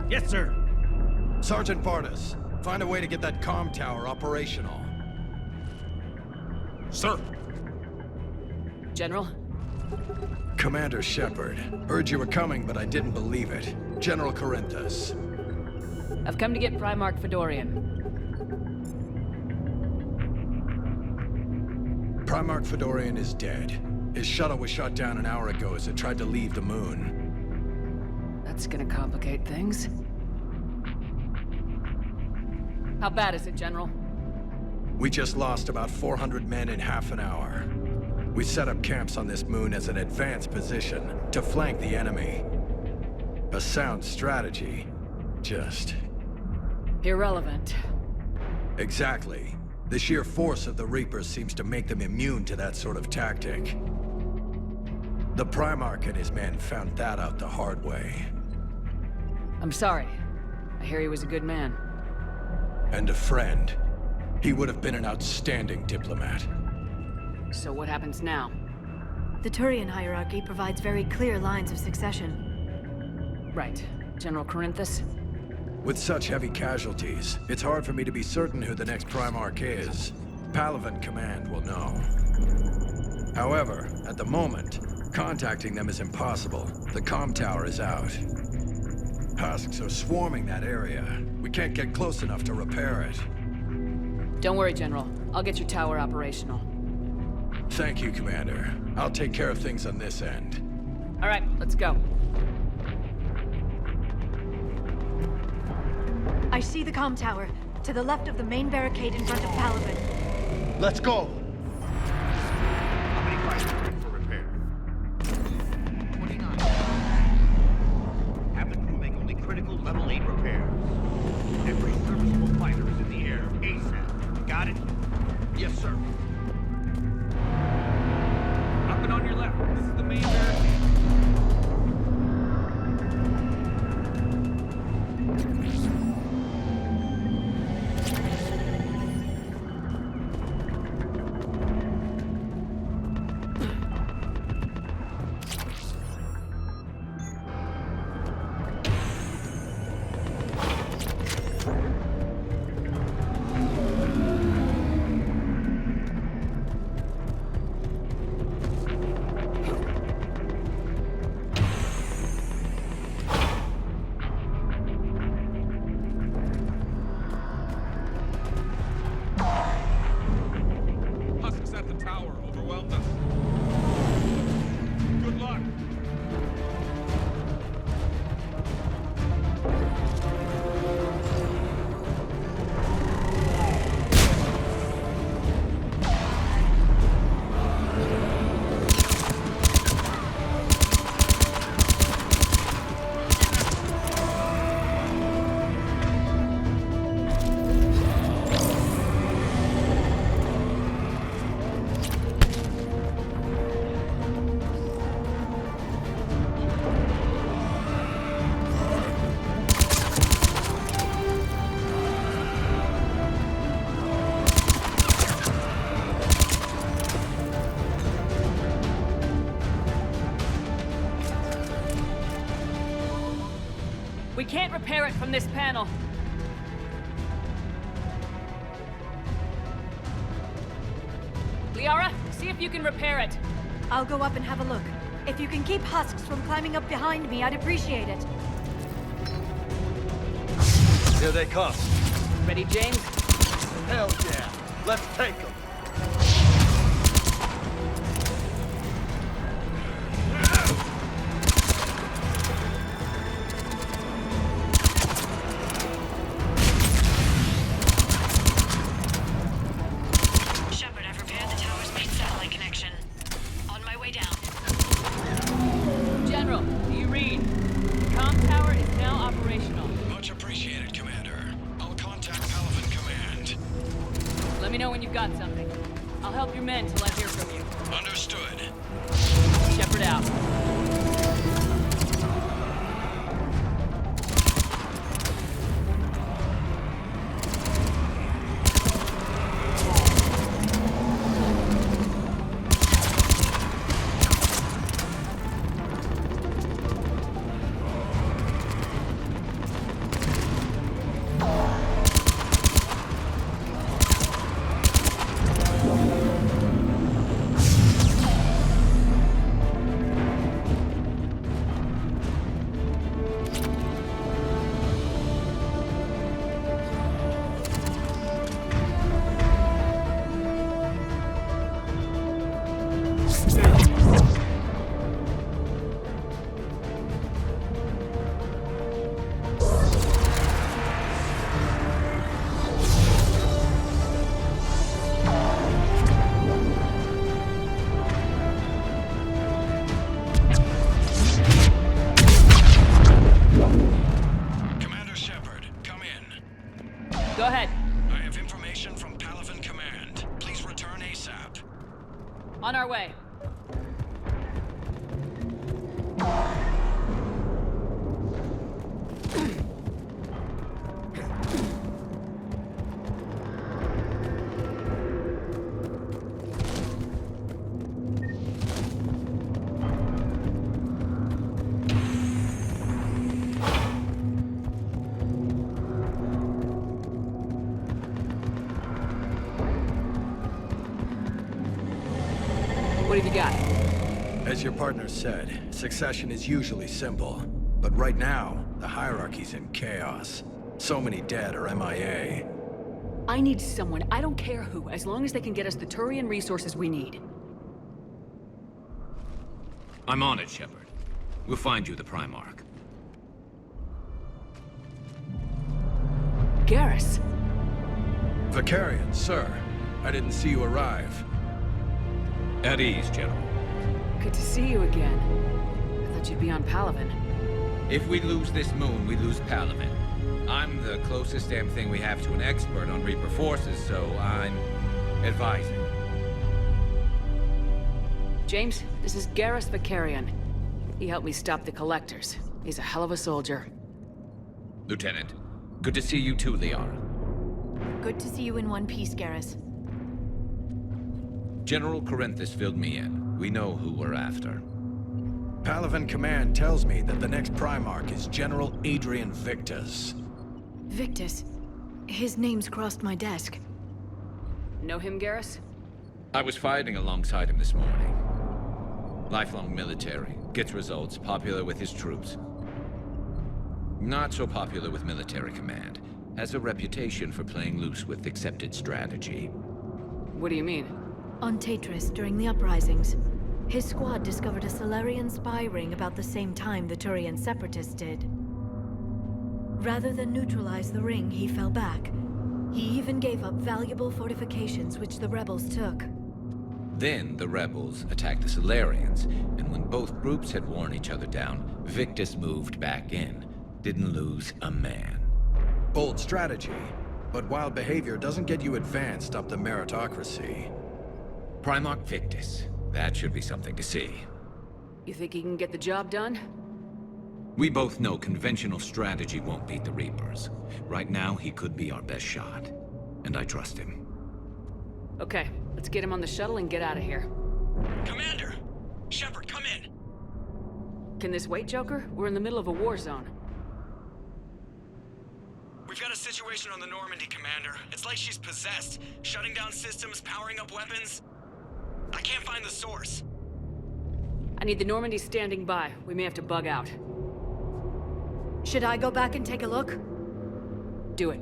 Speaker 15: Yes, sir.
Speaker 14: Sergeant Bartis, find a way to get that comm tower operational.
Speaker 15: Sir.
Speaker 2: General?
Speaker 14: Commander Shepard. Heard you were coming, but I didn't believe it. General Corinthus.
Speaker 2: I've come to get Primarch Fedorian.
Speaker 14: Primarch Fedorian is dead. His shuttle was shot down an hour ago as it tried to leave the moon.
Speaker 2: That's gonna complicate things. How bad is it, General?
Speaker 14: We just lost about 400 men in half an hour. We set up camps on this moon as an advanced position to flank the enemy. A sound strategy. Just...
Speaker 2: irrelevant.
Speaker 14: Exactly. The sheer force of the Reapers seems to make them immune to that sort of tactic. The Primarch and his men found that out the hard way.
Speaker 2: I'm sorry. I hear he was a good man.
Speaker 14: And a friend. He would have been an outstanding diplomat.
Speaker 2: So what happens now?
Speaker 3: The Turian hierarchy provides very clear lines of succession.
Speaker 2: Right. General Corinthus?
Speaker 14: With such heavy casualties, it's hard for me to be certain who the next Primarch is. Palaven Command will know. However, at the moment, contacting them is impossible. The comm tower is out. Husks are swarming that area. We can't get close enough to repair it.
Speaker 2: Don't worry, General. I'll get your tower operational.
Speaker 14: Thank you, Commander. I'll take care of things on this end.
Speaker 2: All right, let's go.
Speaker 3: I see the comm tower, to the left of the main barricade in front of Palaven.
Speaker 8: Let's go!
Speaker 15: How many fighters are in for repair? 29. Have the crew make only critical level 8 repairs. Every serviceable fighter is in the air ASAP. Got it? Yes, sir. Up and on your left. This is the main barricade.
Speaker 13: We can't repair it from this panel. Liara, see if you can repair it.
Speaker 3: I'll go up and have a look. If you can keep husks from climbing up behind me, I'd appreciate it.
Speaker 8: Here they come.
Speaker 13: Ready, James?
Speaker 8: Hell yeah. Let's take them.
Speaker 3: Shepard, I've repaired the tower's main satellite connection. On my way down.
Speaker 13: General, do you read? The comm tower is now operational.
Speaker 16: Much appreciated, Commander. I'll contact Palaven Command.
Speaker 13: Let me know when you've got something. I'll help your men till I hear from you.
Speaker 16: Understood.
Speaker 13: Shepard out. Go ahead.
Speaker 16: I have information from Palaven Command. Please return ASAP.
Speaker 13: On our way. What have you got?
Speaker 14: As your partner said, succession is usually simple. But right now, the hierarchy's in chaos. So many dead or MIA.
Speaker 2: I need someone, I don't care who, as long as they can get us the Turian resources we need.
Speaker 17: I'm on it, Shepard. We'll find you the Primarch.
Speaker 2: Garrus.
Speaker 14: Vicarian, sir. I didn't see you arrive.
Speaker 17: At ease, General.
Speaker 2: Good to see you again. I thought you'd be on Palaven.
Speaker 17: If we lose this moon, we lose Palaven. I'm the closest damn thing we have to an expert on Reaper forces, so I'm advising.
Speaker 2: James, this is Garrus Vicarian. He helped me stop the Collectors. He's a hell of a soldier.
Speaker 17: Lieutenant, good to see you too, Liara.
Speaker 3: Good to see you in one piece, Garrus.
Speaker 17: General Corinthus filled me in. We know who we're after.
Speaker 14: Palaven Command tells me that the next Primarch is General Adrian Victus.
Speaker 3: Victus? His name's crossed my desk.
Speaker 2: Know him, Garrus?
Speaker 17: I was fighting alongside him this morning. Lifelong military, gets results, popular with his troops. Not so popular with military command. Has a reputation for playing loose with accepted strategy.
Speaker 2: What do you mean?
Speaker 3: On Tatris, during the uprisings, his squad discovered a Solarian spy ring about the same time the Turian Separatists did. Rather than neutralize the ring, he fell back. He even gave up valuable fortifications which the rebels took.
Speaker 17: Then the rebels attacked the Solarians, and when both groups had worn each other down, Victus moved back in. Didn't lose a man.
Speaker 14: Bold strategy, but wild behavior doesn't get you advanced up the meritocracy.
Speaker 17: Primarch Victus. That should be something to see.
Speaker 2: You think he can get the job done?
Speaker 17: We both know conventional strategy won't beat the Reapers. Right now, he could be our best shot. And I trust him.
Speaker 2: Okay, let's get him on the shuttle and get out of here.
Speaker 16: Commander! Shepard, come in!
Speaker 2: Can this wait, Joker? We're in the middle of a war zone.
Speaker 18: We've got a situation on the Normandy, Commander. It's like she's possessed. Shutting down systems, powering up weapons. I can't find the source.
Speaker 13: I need the Normandy standing by. We may have to bug out.
Speaker 3: Should I go back and take a look?
Speaker 13: Do it.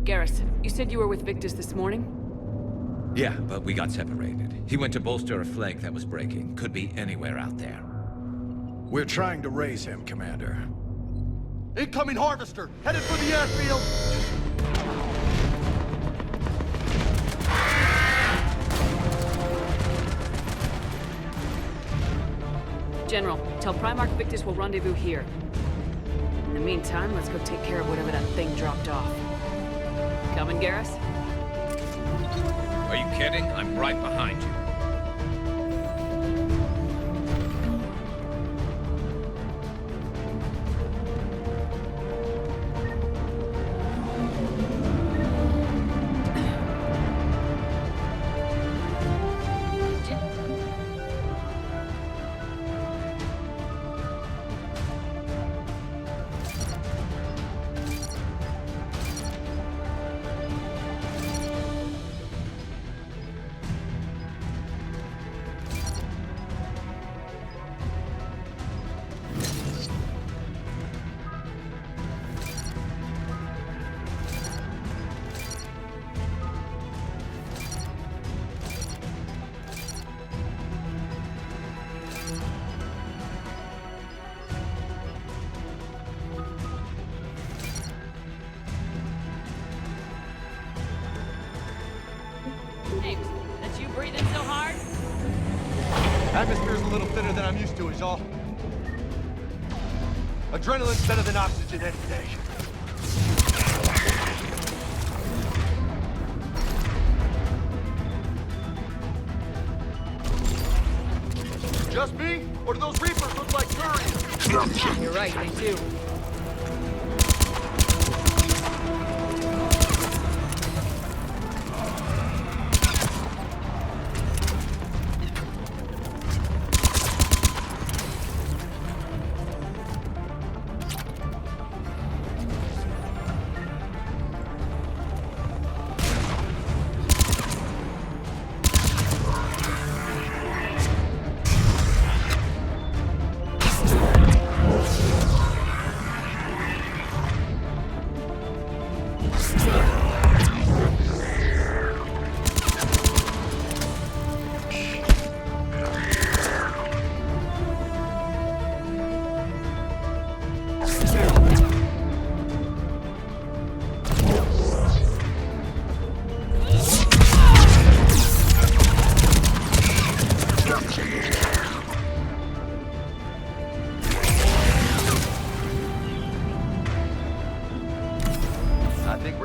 Speaker 13: Garrus, you said you were with Victus this morning?
Speaker 17: Yeah, but we got separated. He went to bolster a flank that was breaking. Could be anywhere out there.
Speaker 14: We're trying to raise him, Commander.
Speaker 8: Incoming harvester! Headed for the airfield!
Speaker 13: General, tell Primarch Victus we'll rendezvous here. In the meantime, let's go take care of whatever that thing dropped off. Coming, Garrus?
Speaker 17: Are you kidding? I'm right behind you.
Speaker 13: James, that's you breathing so hard?
Speaker 8: Atmosphere's a little thinner than I'm used to, is all. Adrenaline's better than oxygen any day. Just me? Or do those Reapers look like Turians?
Speaker 13: You're right, they do.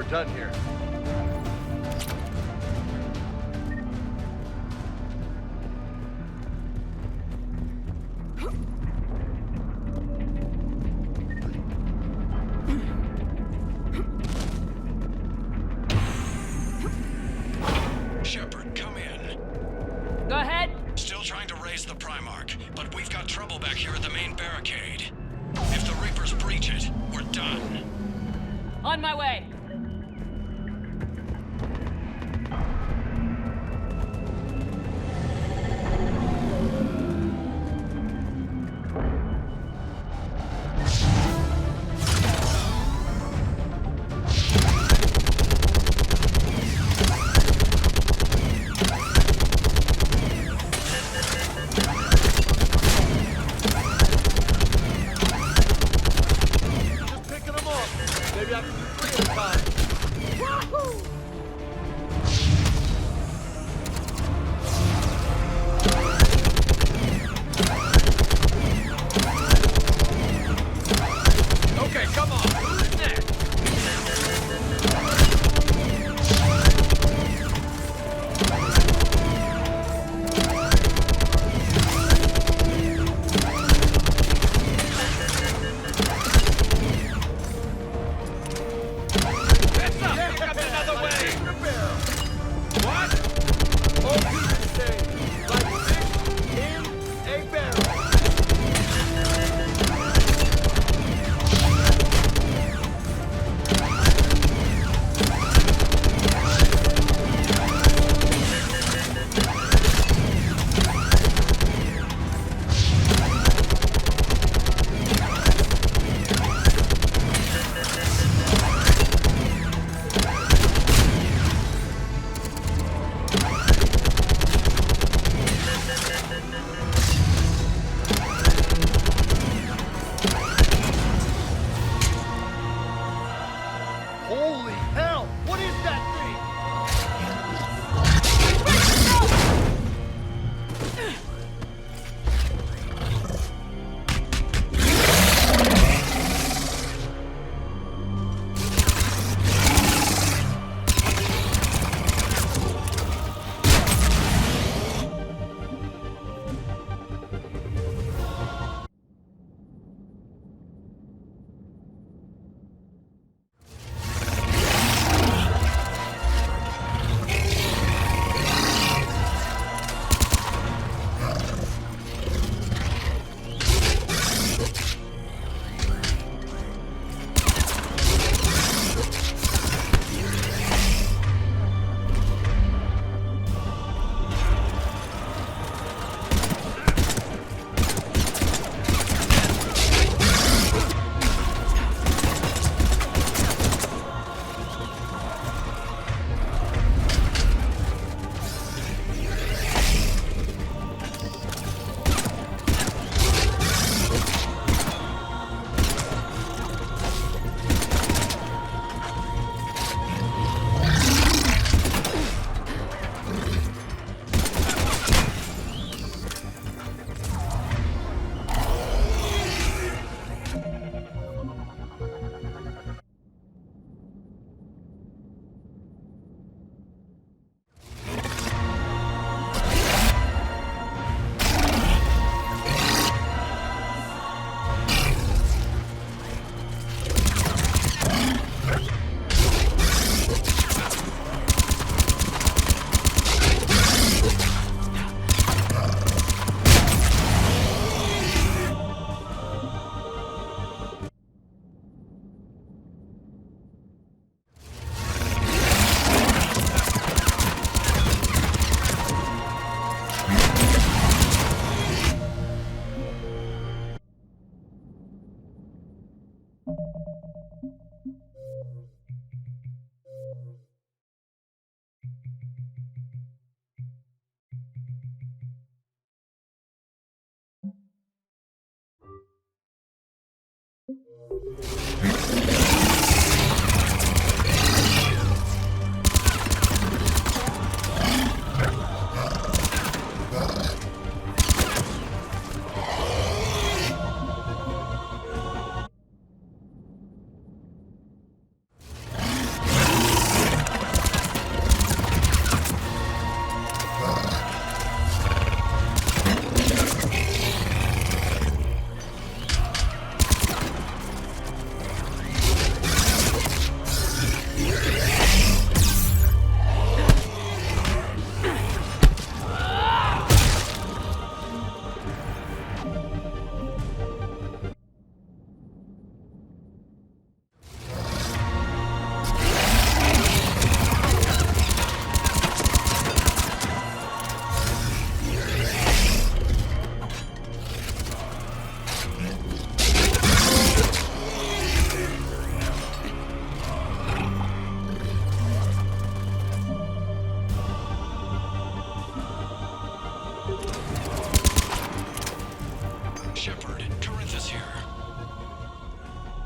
Speaker 8: Done here.
Speaker 18: Shepard, come in.
Speaker 13: Go ahead.
Speaker 18: Still trying to raise the Primarch, but we've got trouble back here at the main barricade. If the Reapers breach it, we're done.
Speaker 13: On my way.
Speaker 8: Just picking them up. Maybe I can do 3 at a time.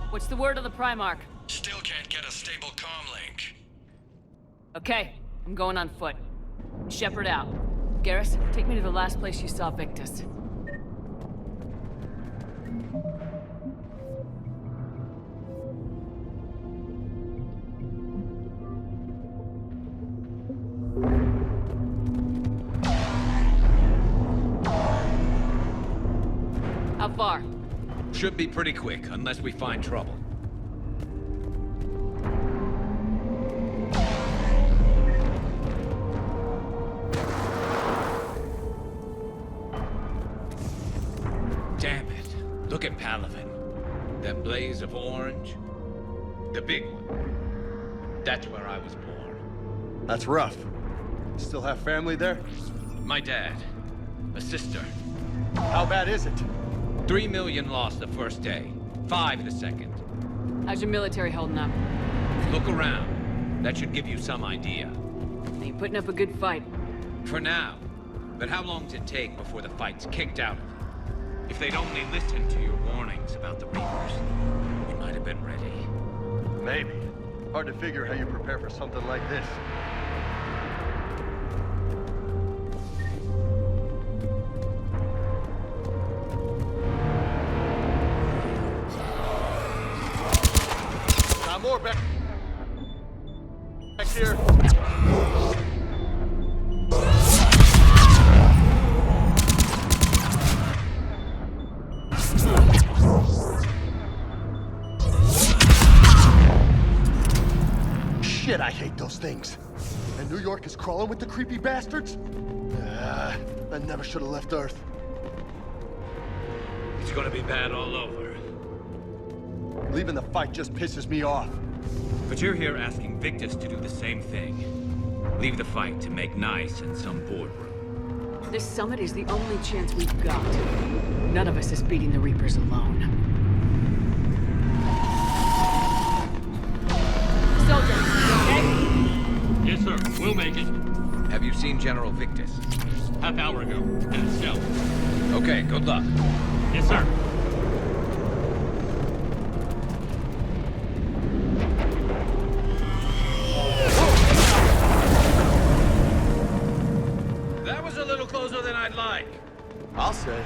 Speaker 13: What's the word of the Primarch?
Speaker 9: Still can't get a stable comm link.
Speaker 13: Okay, I'm going on foot. Shepard out. Garrus, take me to the last place you saw Victus. How far?
Speaker 17: Should be pretty quick, unless we find trouble. Damn it. Look at Palaven. That blaze of orange. The big one. That's where I was born.
Speaker 4: That's rough. Still have family there?
Speaker 17: My dad. A sister.
Speaker 4: How bad is it?
Speaker 17: 3 million lost the first day. 5 the second.
Speaker 13: How's your military holding up?
Speaker 17: Look around. That should give you some idea.
Speaker 13: You putting up a good fight.
Speaker 17: For now. But how long does it take before the fight's kicked out of you? If they'd only listened to your warnings about the Reapers, we might have been ready.
Speaker 4: Maybe. Hard to figure how you prepare for something like this. More back here. Shit, I hate those things. And New York is crawling with the creepy bastards? I never should have left Earth.
Speaker 17: It's gonna be bad all over.
Speaker 4: Leaving the fight just pisses me off.
Speaker 17: But you're here asking Victus to do the same thing. Leave the fight to make nice in some boardroom.
Speaker 13: This summit is the only chance we've got. None of us is beating the Reapers alone. Soldiers, okay?
Speaker 15: Yes, sir. We'll make it.
Speaker 17: Have you seen General Victus?
Speaker 15: Half hour ago. At his cell.
Speaker 17: Okay, good luck.
Speaker 15: Yes, sir.
Speaker 17: That was a little closer than I'd like.
Speaker 4: I'll say.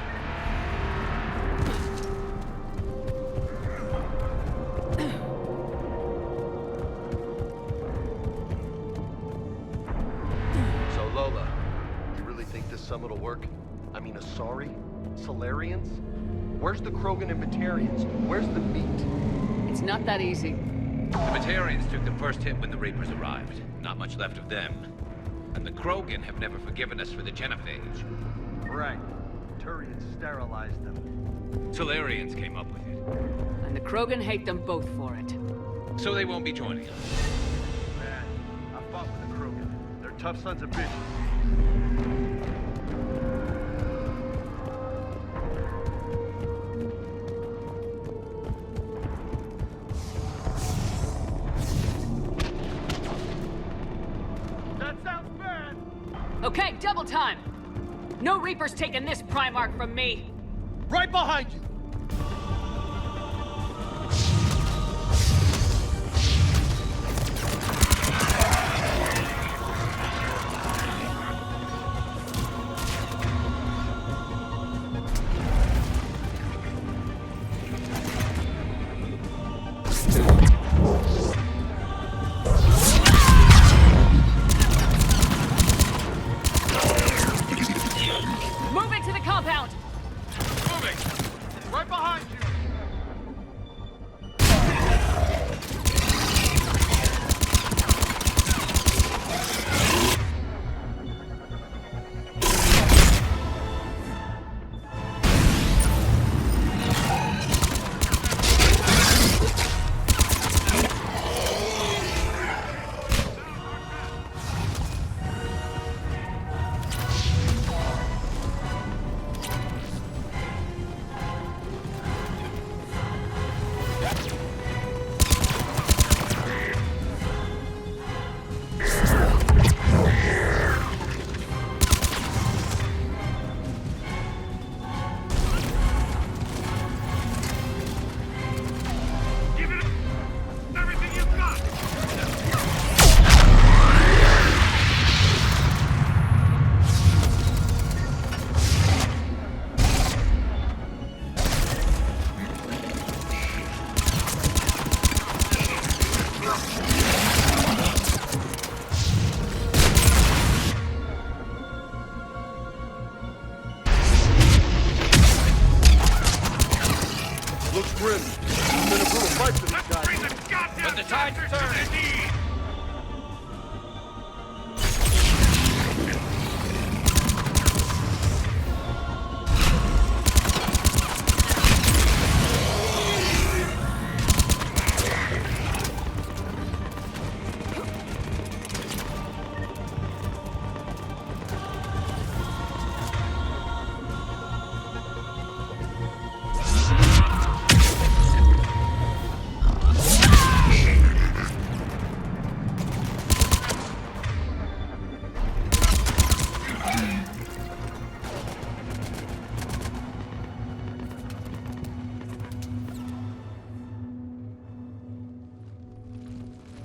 Speaker 4: So, Lola, you really think this summit will work? I mean, Asari? Solarians? Where's the Krogan and Batarians? Where's the meat?
Speaker 13: It's not that easy.
Speaker 17: The Batarians took the first hit when the Reapers arrived. Not much left of them. And the Krogan have never forgiven us for the genophage.
Speaker 4: Right. Turians sterilized them.
Speaker 17: Solarians came up with it.
Speaker 13: And the Krogan hate them both for it.
Speaker 17: So they won't be joining us.
Speaker 4: Man, I fought with the Krogan. They're tough sons of bitches.
Speaker 13: Okay, double time! No Reaper's taking this Primarch from me!
Speaker 8: Right behind you!
Speaker 13: Moving to the compound!
Speaker 8: Moving! Right behind you! Looks grim. It's been a brutal fight for these guys.
Speaker 17: But the tide's turning!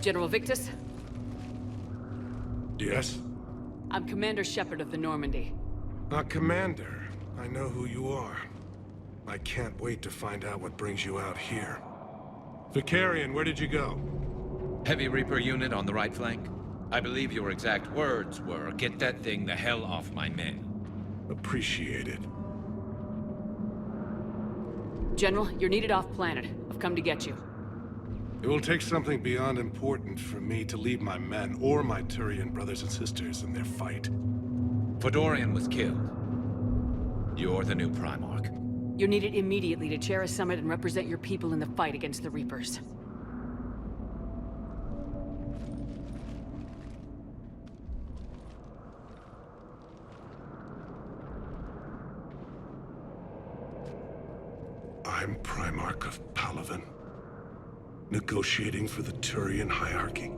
Speaker 13: General Victus?
Speaker 9: Yes?
Speaker 13: I'm Commander Shepard of the Normandy.
Speaker 9: Commander. I know who you are. I can't wait to find out what brings you out here. Vicarian, where did you go?
Speaker 17: Heavy Reaper unit on the right flank. I believe your exact words were, "Get that thing the hell off my men."
Speaker 9: Appreciated.
Speaker 13: General, you're needed off-planet. I've come to get you.
Speaker 9: It will take something beyond important for me to leave my men or my Turian brothers and sisters in their fight.
Speaker 17: Fodorian was killed. You're the new Primarch.
Speaker 13: You're needed immediately to chair a summit and represent your people in the fight against the Reapers.
Speaker 9: I'm Primarch of Palaven. Negotiating for the Turian hierarchy.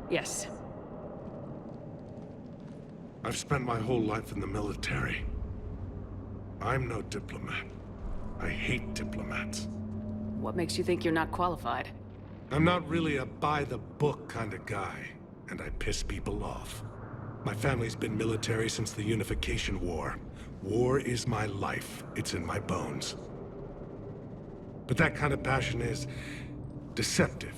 Speaker 13: Yes.
Speaker 9: I've spent my whole life in the military. I'm no diplomat. I hate diplomats.
Speaker 13: What makes you think you're not qualified?
Speaker 9: I'm not really a by-the-book kind of guy, and I piss people off. My family's been military since the Unification War. War is my life. It's in my bones. But that kind of passion is deceptive.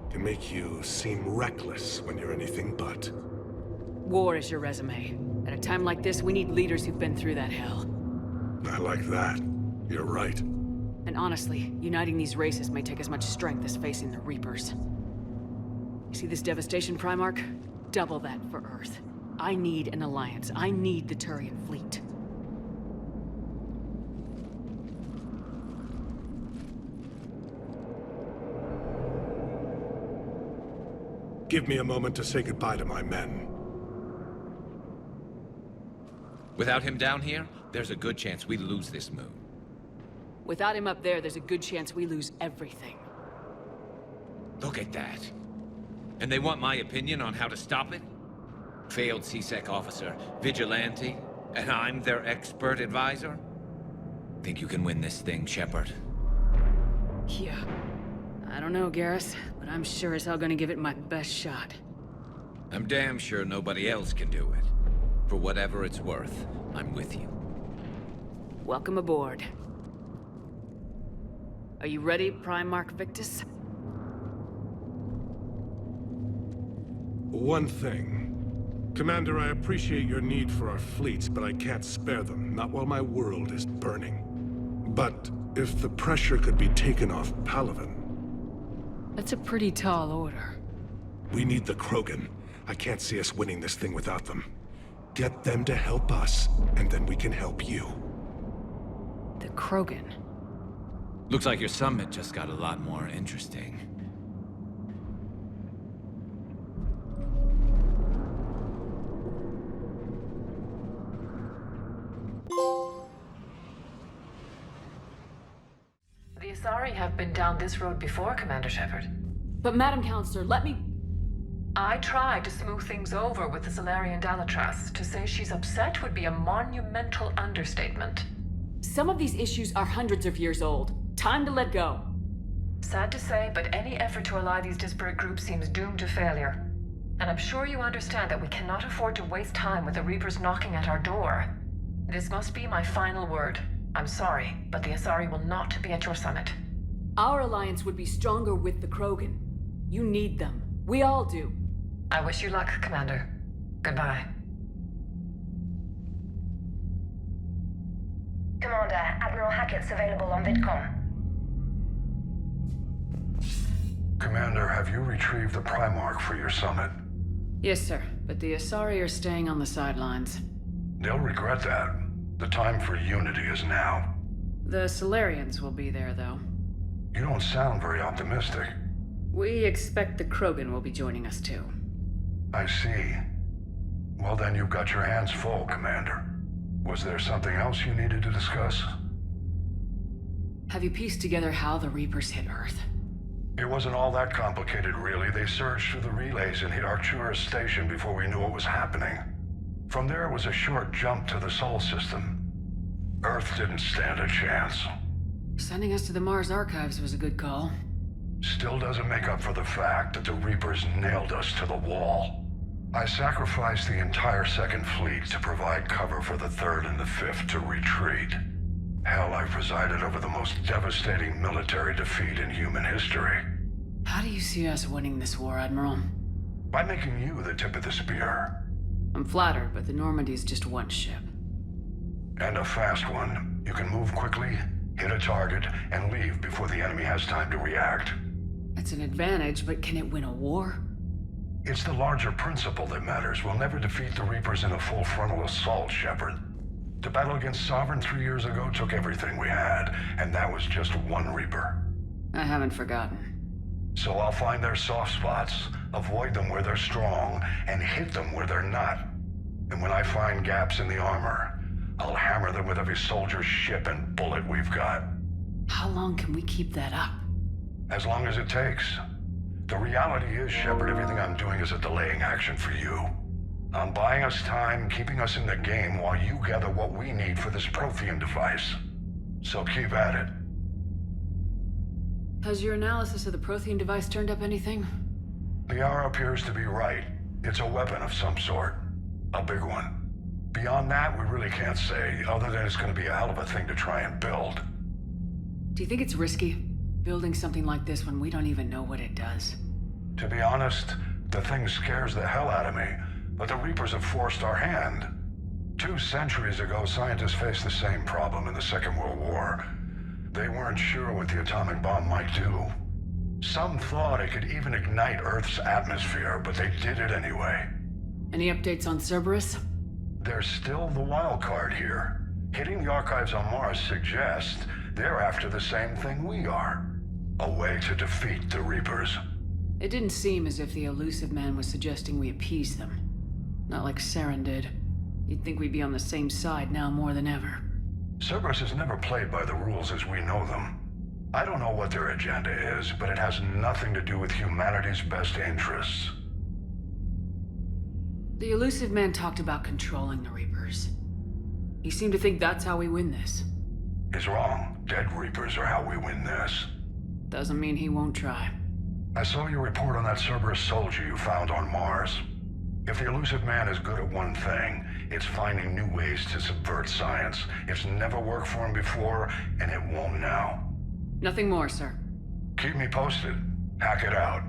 Speaker 9: Can make you seem reckless when you're anything but.
Speaker 13: War is your resume. At a time like this, we need leaders who've been through that hell.
Speaker 9: I like that. You're right.
Speaker 13: And honestly, uniting these races may take as much strength as facing the Reapers. You see this devastation, Primarch? Double that for Earth. I need an alliance. I need the Turian fleet.
Speaker 9: Give me a moment to say goodbye to my men.
Speaker 17: Without him down here, there's a good chance we lose this moon.
Speaker 13: Without him up there, there's a good chance we lose everything.
Speaker 17: Look at that. And they want my opinion on how to stop it? failed CSEC officer, vigilante, and I'm their expert advisor? Think you can win this thing, Shepard?
Speaker 13: Yeah. I don't know, Garrus, but I'm sure as hell gonna give it my best shot.
Speaker 17: I'm damn sure nobody else can do it. For whatever it's worth, I'm with you.
Speaker 13: Welcome aboard. Are you ready, Primarch Victus?
Speaker 9: One thing. Commander, I appreciate your need for our fleets, but I can't spare them, not while my world is burning. But if the pressure could be taken off Palaven...
Speaker 13: That's a pretty tall order.
Speaker 9: We need the Krogan. I can't see us winning this thing without them. Get them to help us, and then we can help you.
Speaker 13: The Krogan?
Speaker 17: Looks like your summit just got a lot more interesting.
Speaker 19: The Asari have been down this road before, Commander Shepard.
Speaker 13: But Madam Counselor, let me...
Speaker 19: I tried to smooth things over with the Salarian Dalatras. To say she's upset would be a monumental understatement.
Speaker 13: Some of these issues are hundreds of years old. Time to let go.
Speaker 19: Sad to say, but any effort to ally these disparate groups seems doomed to failure. And I'm sure you understand that we cannot afford to waste time with the Reapers knocking at our door. This must be my final word. I'm sorry, but the Asari will not be at your summit.
Speaker 13: Our alliance would be stronger with the Krogan. You need them. We all do.
Speaker 19: I wish you luck, Commander. Goodbye.
Speaker 20: Commander, Admiral Hackett's available on VidCom.
Speaker 21: Commander, have you retrieved the Primarch for your summit?
Speaker 13: Yes, sir. But the Asari are staying on the sidelines.
Speaker 21: They'll regret that. The time for unity is now.
Speaker 13: The Solarians will be there, though.
Speaker 21: You don't sound very optimistic.
Speaker 13: We expect the Krogan will be joining us, too.
Speaker 21: I see. Well, then you've got your hands full, Commander. Was there something else you needed to discuss?
Speaker 13: Have you pieced together how the Reapers hit Earth?
Speaker 21: It wasn't all that complicated, really. They surged through the relays and hit Arcturus Station before we knew what was happening. From there, it was a short jump to the Sol system. Earth didn't stand a chance.
Speaker 13: Sending us to the Mars Archives was a good call.
Speaker 21: Still doesn't make up for the fact that the Reapers nailed us to the wall. I sacrificed the entire Second Fleet to provide cover for the Third and the Fifth to retreat. Hell, I presided over the most devastating military defeat in human history.
Speaker 13: How do you see us winning this war, Admiral?
Speaker 21: By making you the tip of the spear.
Speaker 13: I'm flattered, but the Normandy's just one ship.
Speaker 21: And a fast one. You can move quickly, hit a target, and leave before the enemy has time to react.
Speaker 13: That's an advantage, but can it win a war?
Speaker 21: It's the larger principle that matters. We'll never defeat the Reapers in a full frontal assault, Shepard. The battle against Sovereign 3 years ago took everything we had, and that was just one Reaper.
Speaker 13: I haven't forgotten.
Speaker 21: So I'll find their soft spots, avoid them where they're strong, and hit them where they're not. And when I find gaps in the armor, I'll hammer them with every soldier, ship, and bullet we've got.
Speaker 13: How long can we keep that up?
Speaker 21: As long as it takes. The reality is, Shepard, everything I'm doing is a delaying action for you. I'm buying us time, keeping us in the game while you gather what we need for this Prothean device. So keep at it.
Speaker 13: Has your analysis of the Prothean device turned up anything?
Speaker 21: The hour appears to be right. It's a weapon of some sort. A big one. Beyond that, we really can't say, other than it's going to be a hell of a thing to try and build.
Speaker 13: Do you think it's risky, building something like this when we don't even know what it does?
Speaker 21: To be honest, the thing scares the hell out of me, but the Reapers have forced our hand. 2 centuries ago, scientists faced the same problem in the Second World War. They weren't sure what the atomic bomb might do. Some thought it could even ignite Earth's atmosphere, but they did it anyway.
Speaker 13: Any updates on Cerberus?
Speaker 21: There's still the wild card here. Hitting the archives on Mars suggests they're after the same thing we are. A way to defeat the Reapers.
Speaker 13: It didn't seem as if the elusive man was suggesting we appease them. Not like Saren did. You'd think we'd be on the same side now more than ever.
Speaker 21: Cerberus has never played by the rules as we know them. I don't know what their agenda is, but it has nothing to do with humanity's best interests.
Speaker 13: The elusive man talked about controlling the Reapers. He seemed to think that's how we win this.
Speaker 21: He's wrong. Dead Reapers are how we win this.
Speaker 13: Doesn't mean he won't try.
Speaker 21: I saw your report on that Cerberus soldier you found on Mars. If the elusive man is good at one thing, it's finding new ways to subvert science. It's never worked for him before, and it won't now.
Speaker 13: Nothing more, sir.
Speaker 21: Keep me posted. Hack it out.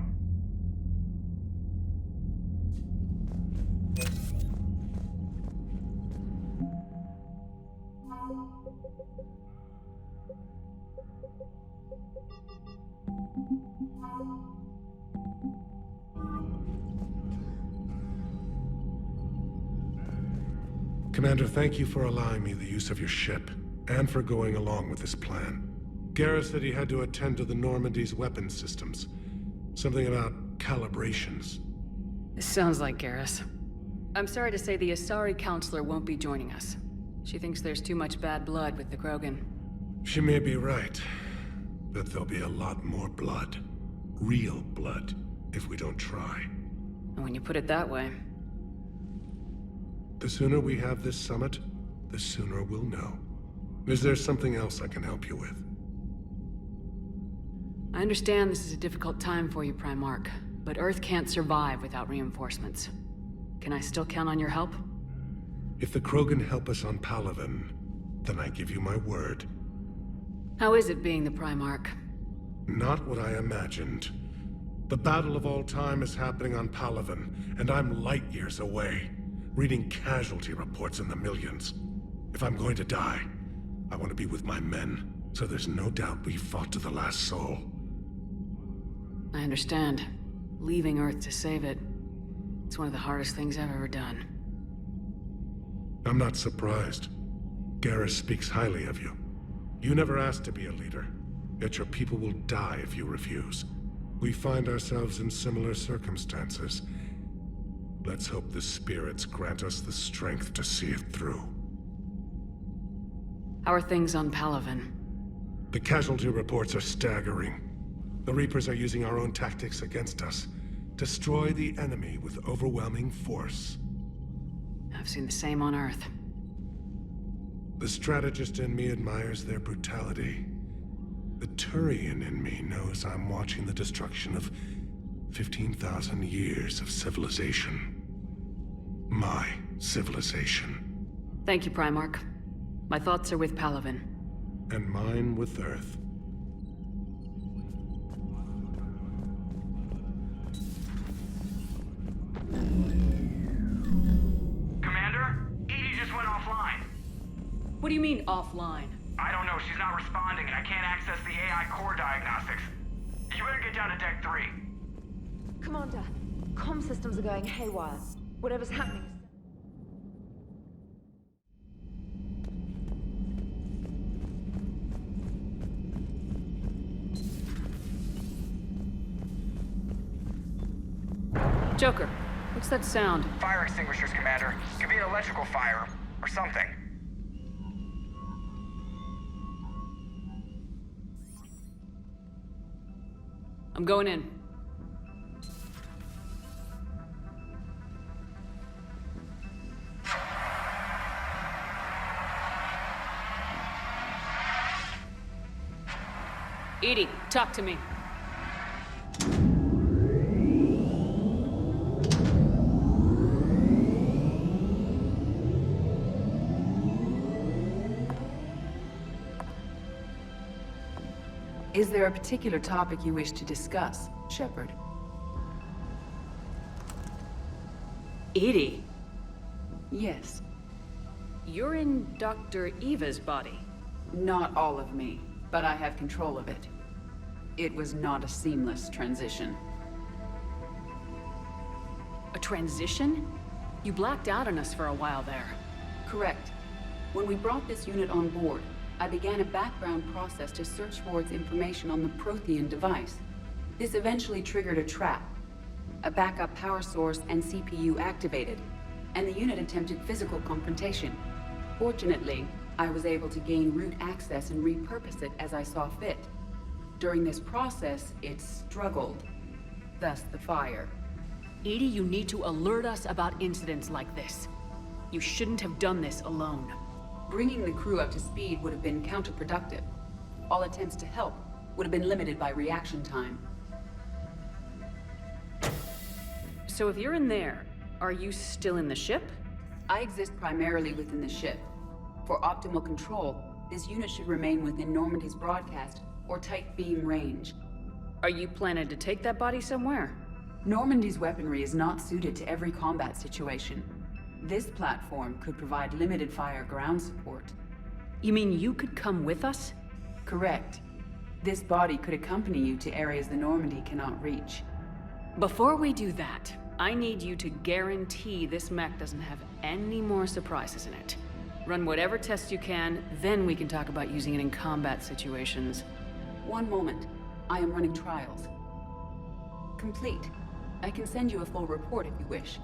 Speaker 9: Commander, thank you for allowing me the use of your ship, and for going along with this plan. Garrus said he had to attend to the Normandy's weapons systems. Something about calibrations.
Speaker 13: This sounds like Garrus. I'm sorry to say the Asari Counselor won't be joining us. She thinks there's too much bad blood with the Krogan.
Speaker 9: She may be right, but there'll be a lot more blood. Real blood, if we don't try.
Speaker 13: And when you put it that way...
Speaker 9: The sooner we have this summit, the sooner we'll know. Is there something else I can help you with?
Speaker 13: I understand this is a difficult time for you, Primarch, but Earth can't survive without reinforcements. Can I still count on your help?
Speaker 9: If the Krogan help us on Palaven, then I give you my word.
Speaker 13: How is it being the Primarch?
Speaker 9: Not what I imagined. The battle of all time is happening on Palaven, and I'm light years away, reading casualty reports in the millions. If I'm going to die, I want to be with my men, so there's no doubt we fought to the last soul.
Speaker 13: I understand. Leaving Earth to save it. It's one of the hardest things I've ever done.
Speaker 9: I'm not surprised. Garrus speaks highly of you. You never asked to be a leader, yet your people will die if you refuse. We find ourselves in similar circumstances. Let's hope the spirits grant us the strength to see it through.
Speaker 13: How are things on Palaven?
Speaker 9: The casualty reports are staggering. The Reapers are using our own tactics against us. Destroy the enemy with overwhelming force.
Speaker 13: I've seen the same on Earth.
Speaker 9: The strategist in me admires their brutality. The Turian in me knows I'm watching the destruction of 15,000 years of civilization. My civilization.
Speaker 13: Thank you, Primarch. My thoughts are with Palaven.
Speaker 9: And mine with Earth.
Speaker 18: Commander? Edie just went offline.
Speaker 13: What do you mean, offline?
Speaker 18: I don't know, she's not responding, and I can't access the AI core diagnostics. You better get down to Deck 3.
Speaker 1: Commander, comm systems are going haywire. Whatever's happening...
Speaker 13: Joker, what's that sound?
Speaker 18: Fire extinguishers, Commander. Could be an electrical fire, or something.
Speaker 13: I'm going in. Edie, talk to me.
Speaker 12: Is there a particular topic you wish to discuss, Shepard?
Speaker 13: Edie?
Speaker 12: Yes.
Speaker 13: You're in Dr. Eva's body.
Speaker 12: Not all of me, but I have control of it. It was not a seamless transition.
Speaker 13: A transition? You blacked out on us for a while there.
Speaker 12: Correct. When we brought this unit on board, I began a background process to search for its information on the Prothean device. This eventually triggered a trap. A backup power source and CPU activated, and the unit attempted physical confrontation. Fortunately, I was able to gain root access and repurpose it as I saw fit. During this process, it struggled. Thus the fire.
Speaker 13: EDI, you need to alert us about incidents like this. You shouldn't have done this alone.
Speaker 12: Bringing the crew up to speed would have been counterproductive. All attempts to help would have been limited by reaction time.
Speaker 13: So if you're in there, are you still in the ship?
Speaker 12: I exist primarily within the ship. For optimal control, this unit should remain within Normandy's broadcast or tight beam range.
Speaker 13: Are you planning to take that body somewhere?
Speaker 12: Normandy's weaponry is not suited to every combat situation. This platform could provide limited fire ground support.
Speaker 13: You mean you could come with us?
Speaker 12: Correct. This body could accompany you to areas the Normandy cannot reach.
Speaker 13: Before we do that, I need you to guarantee this mech doesn't have any more surprises in it. Run whatever tests you can, then we can talk about using it in combat situations.
Speaker 12: One moment. I am running trials. Complete. I can send you a full report if you wish.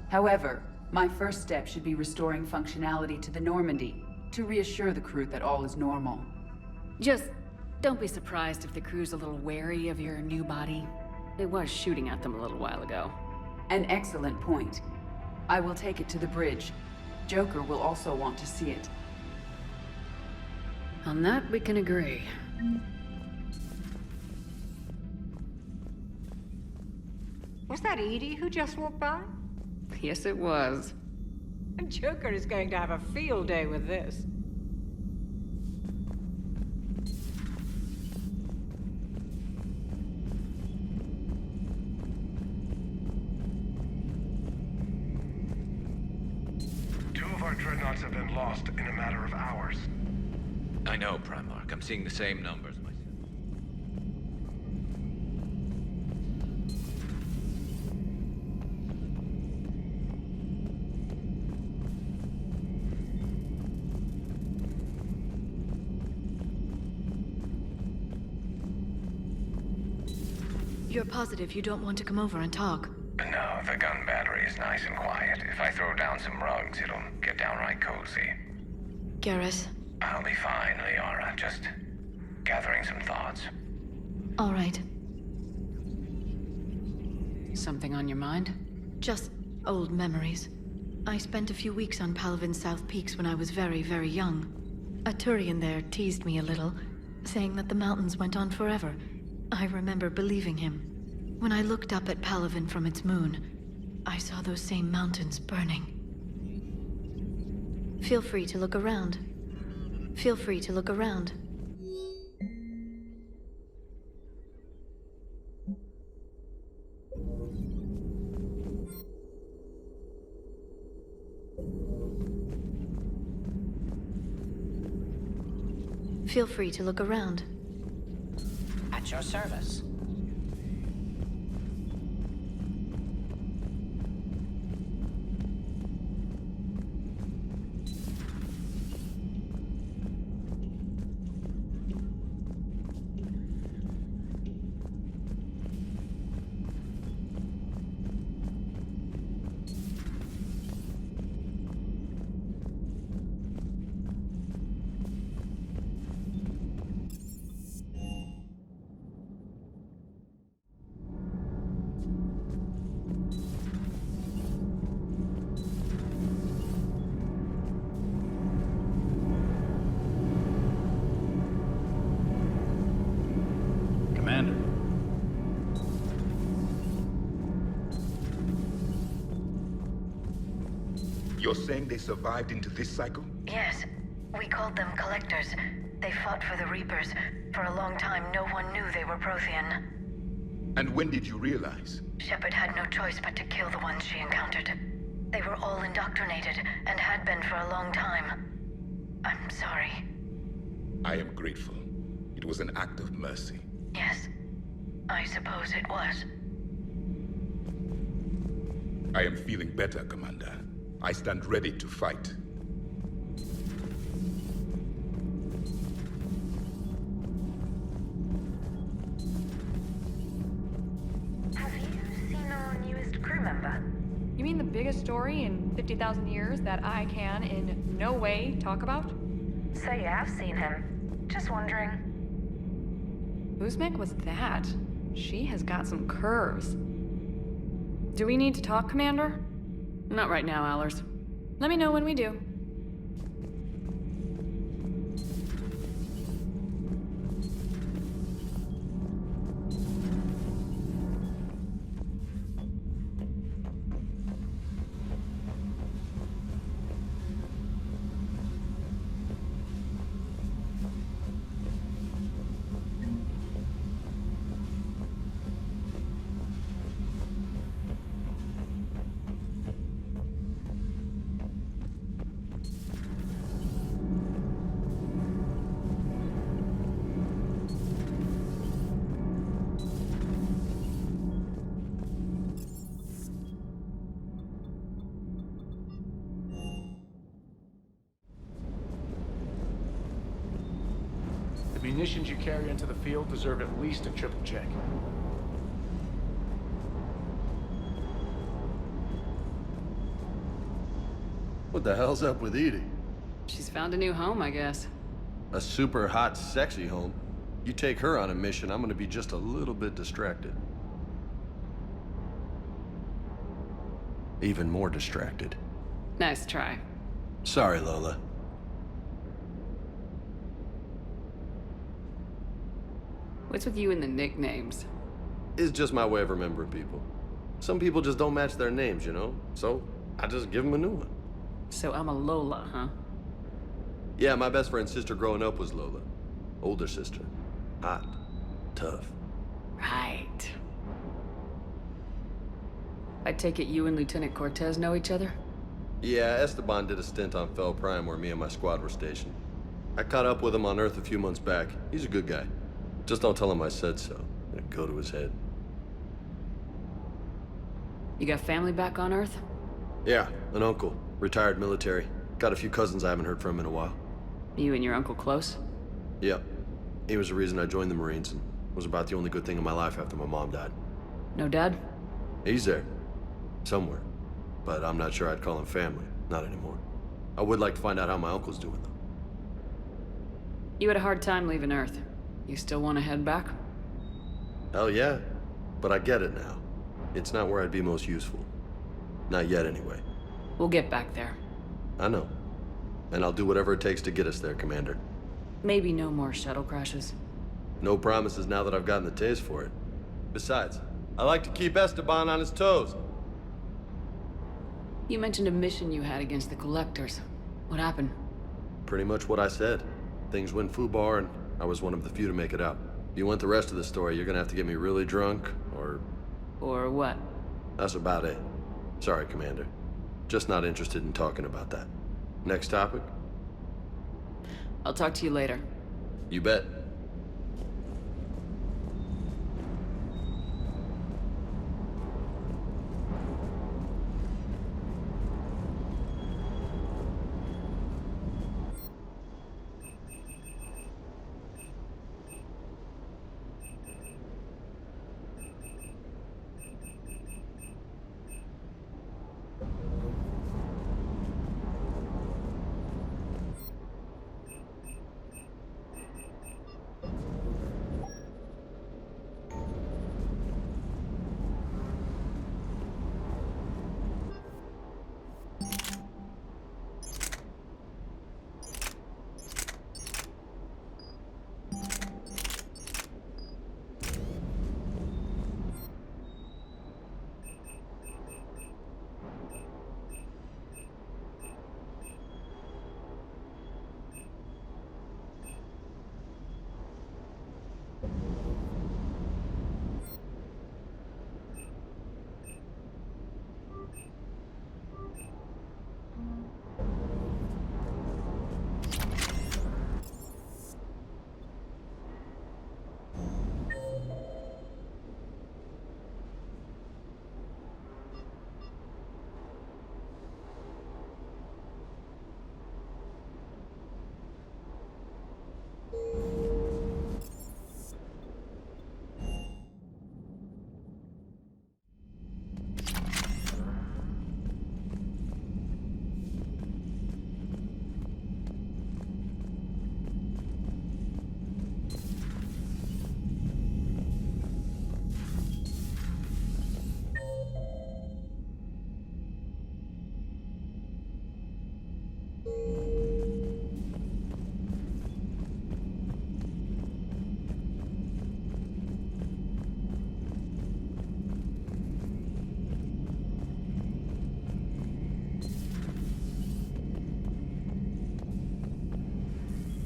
Speaker 12: However, my first step should be restoring functionality to the Normandy, to reassure the crew that all is normal.
Speaker 13: Just don't be surprised if the crew's a little wary of your new body. It was shooting at them a little while ago.
Speaker 12: An excellent point. I will take it to the bridge. Joker will also want to see it.
Speaker 13: On that, we can agree.
Speaker 7: Was that EDI who just walked by?
Speaker 13: Yes, it was.
Speaker 7: Joker is going to have a field day with this.
Speaker 21: Two of our dreadnoughts have been lost in a matter of hours.
Speaker 17: I know, Primarch. I'm seeing the same numbers myself.
Speaker 3: You're positive you don't want to come over and talk?
Speaker 22: No, the gun battery is nice and quiet. If I throw down some rugs, it'll get downright cozy.
Speaker 3: Garrus?
Speaker 22: I'll be fine, Liara. Just gathering some thoughts.
Speaker 3: All right.
Speaker 13: Something on your mind?
Speaker 3: Just old memories. I spent a few weeks on Palaven's South Peaks when I was very, very young. A Turian there teased me a little, saying that the mountains went on forever. I remember believing him. When I looked up at Palaven from its moon, I saw those same mountains burning. Feel free to look around. Feel free to look around. Feel free to look around.
Speaker 11: At your service.
Speaker 6: You're saying they survived into this cycle?
Speaker 20: Yes. We called them Collectors. They fought for the Reapers. For a long time, no one knew they were Prothean.
Speaker 6: And when did you realize?
Speaker 20: Shepard had no choice but to kill the ones she encountered. They were all indoctrinated, and had been for a long time. I'm sorry.
Speaker 6: I am grateful. It was an act of mercy.
Speaker 20: Yes. I suppose it was.
Speaker 6: I am feeling better, Commander. I stand ready to fight.
Speaker 20: Have you seen our newest crew member?
Speaker 23: You mean the biggest story in 50,000 years that I can in no way talk about?
Speaker 20: So you have seen him. Just wondering.
Speaker 23: Whose mech was that? She has got some curves. Do we need to talk, Commander?
Speaker 13: Not right now, Allers.
Speaker 23: Let me know when we do.
Speaker 5: The munitions you carry into the field deserve at least a triple check.
Speaker 4: What the hell's up with Edie?
Speaker 13: She's found a new home, I guess.
Speaker 4: A super hot, sexy home. You take her on a mission, I'm gonna be just a little bit distracted. Even more distracted.
Speaker 13: Nice try.
Speaker 4: Sorry, Lola.
Speaker 13: What's with you and the nicknames?
Speaker 4: It's just my way of remembering people. Some people just don't match their names, you know? So, I just give them a new one.
Speaker 13: So I'm a Lola, huh?
Speaker 4: Yeah, my best friend's sister growing up was Lola. Older sister. Hot. Tough.
Speaker 13: Right. I take it you and Lieutenant Cortez know each other?
Speaker 4: Yeah, Esteban did a stint on Fel Prime where me and my squad were stationed. I caught up with him on Earth a few months back. He's a good guy. Just don't tell him I said so. It'll go to his head.
Speaker 13: You got family back on Earth?
Speaker 4: Yeah, an uncle. Retired military. Got a few cousins I haven't heard from in a while.
Speaker 13: You and your uncle close?
Speaker 4: Yep. He was the reason I joined the Marines and was about the only good thing in my life after my mom died.
Speaker 13: No dad?
Speaker 4: He's there. Somewhere. But I'm not sure I'd call him family. Not anymore. I would like to find out how my uncle's doing, though.
Speaker 13: You had a hard time leaving Earth. You still want to head back?
Speaker 4: Hell yeah. But I get it now. It's not where I'd be most useful. Not yet, anyway.
Speaker 13: We'll get back there.
Speaker 4: I know. And I'll do whatever it takes to get us there, Commander.
Speaker 13: Maybe no more shuttle crashes.
Speaker 4: No promises now that I've gotten the taste for it. Besides, I like to keep Esteban on his toes.
Speaker 13: You mentioned a mission you had against the Collectors. What happened?
Speaker 4: Pretty much what I said. Things went foobar, and I was one of the few to make it out. If you want the rest of the story, you're gonna have to get me really drunk, or...
Speaker 13: Or what?
Speaker 4: That's about it. Sorry, Commander. Just not interested in talking about that. Next topic?
Speaker 13: I'll talk to you later.
Speaker 4: You bet.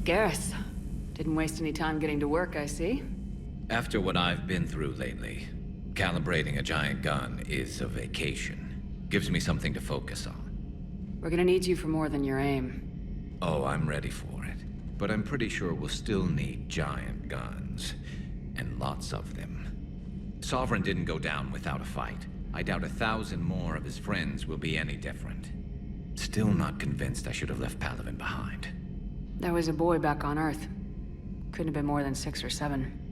Speaker 13: Garrus. Didn't waste any time getting to work, I see.
Speaker 17: After what I've been through lately, calibrating a giant gun is a vacation. Gives me something to focus on.
Speaker 13: We're gonna need you for more than your aim.
Speaker 17: Oh, I'm ready for it. But I'm pretty sure we'll still need giant guns. And lots of them. Sovereign didn't go down without a fight. I doubt 1,000 more of his friends will be any different. Still not convinced I should have left Palaven behind.
Speaker 13: There was a boy back on Earth. Couldn't have been more than 6 or 7.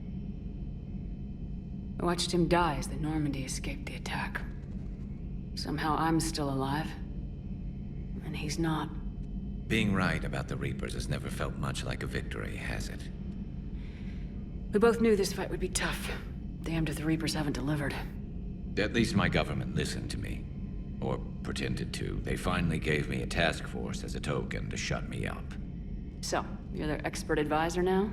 Speaker 13: I watched him die as the Normandy escaped the attack. Somehow I'm still alive. And he's not.
Speaker 17: Being right about the Reapers has never felt much like a victory, has it?
Speaker 13: We both knew this fight would be tough. Damned if the Reapers haven't delivered.
Speaker 17: At least my government listened to me. Or pretended to. They finally gave me a task force as a token to shut me up.
Speaker 13: So, you're their expert advisor now?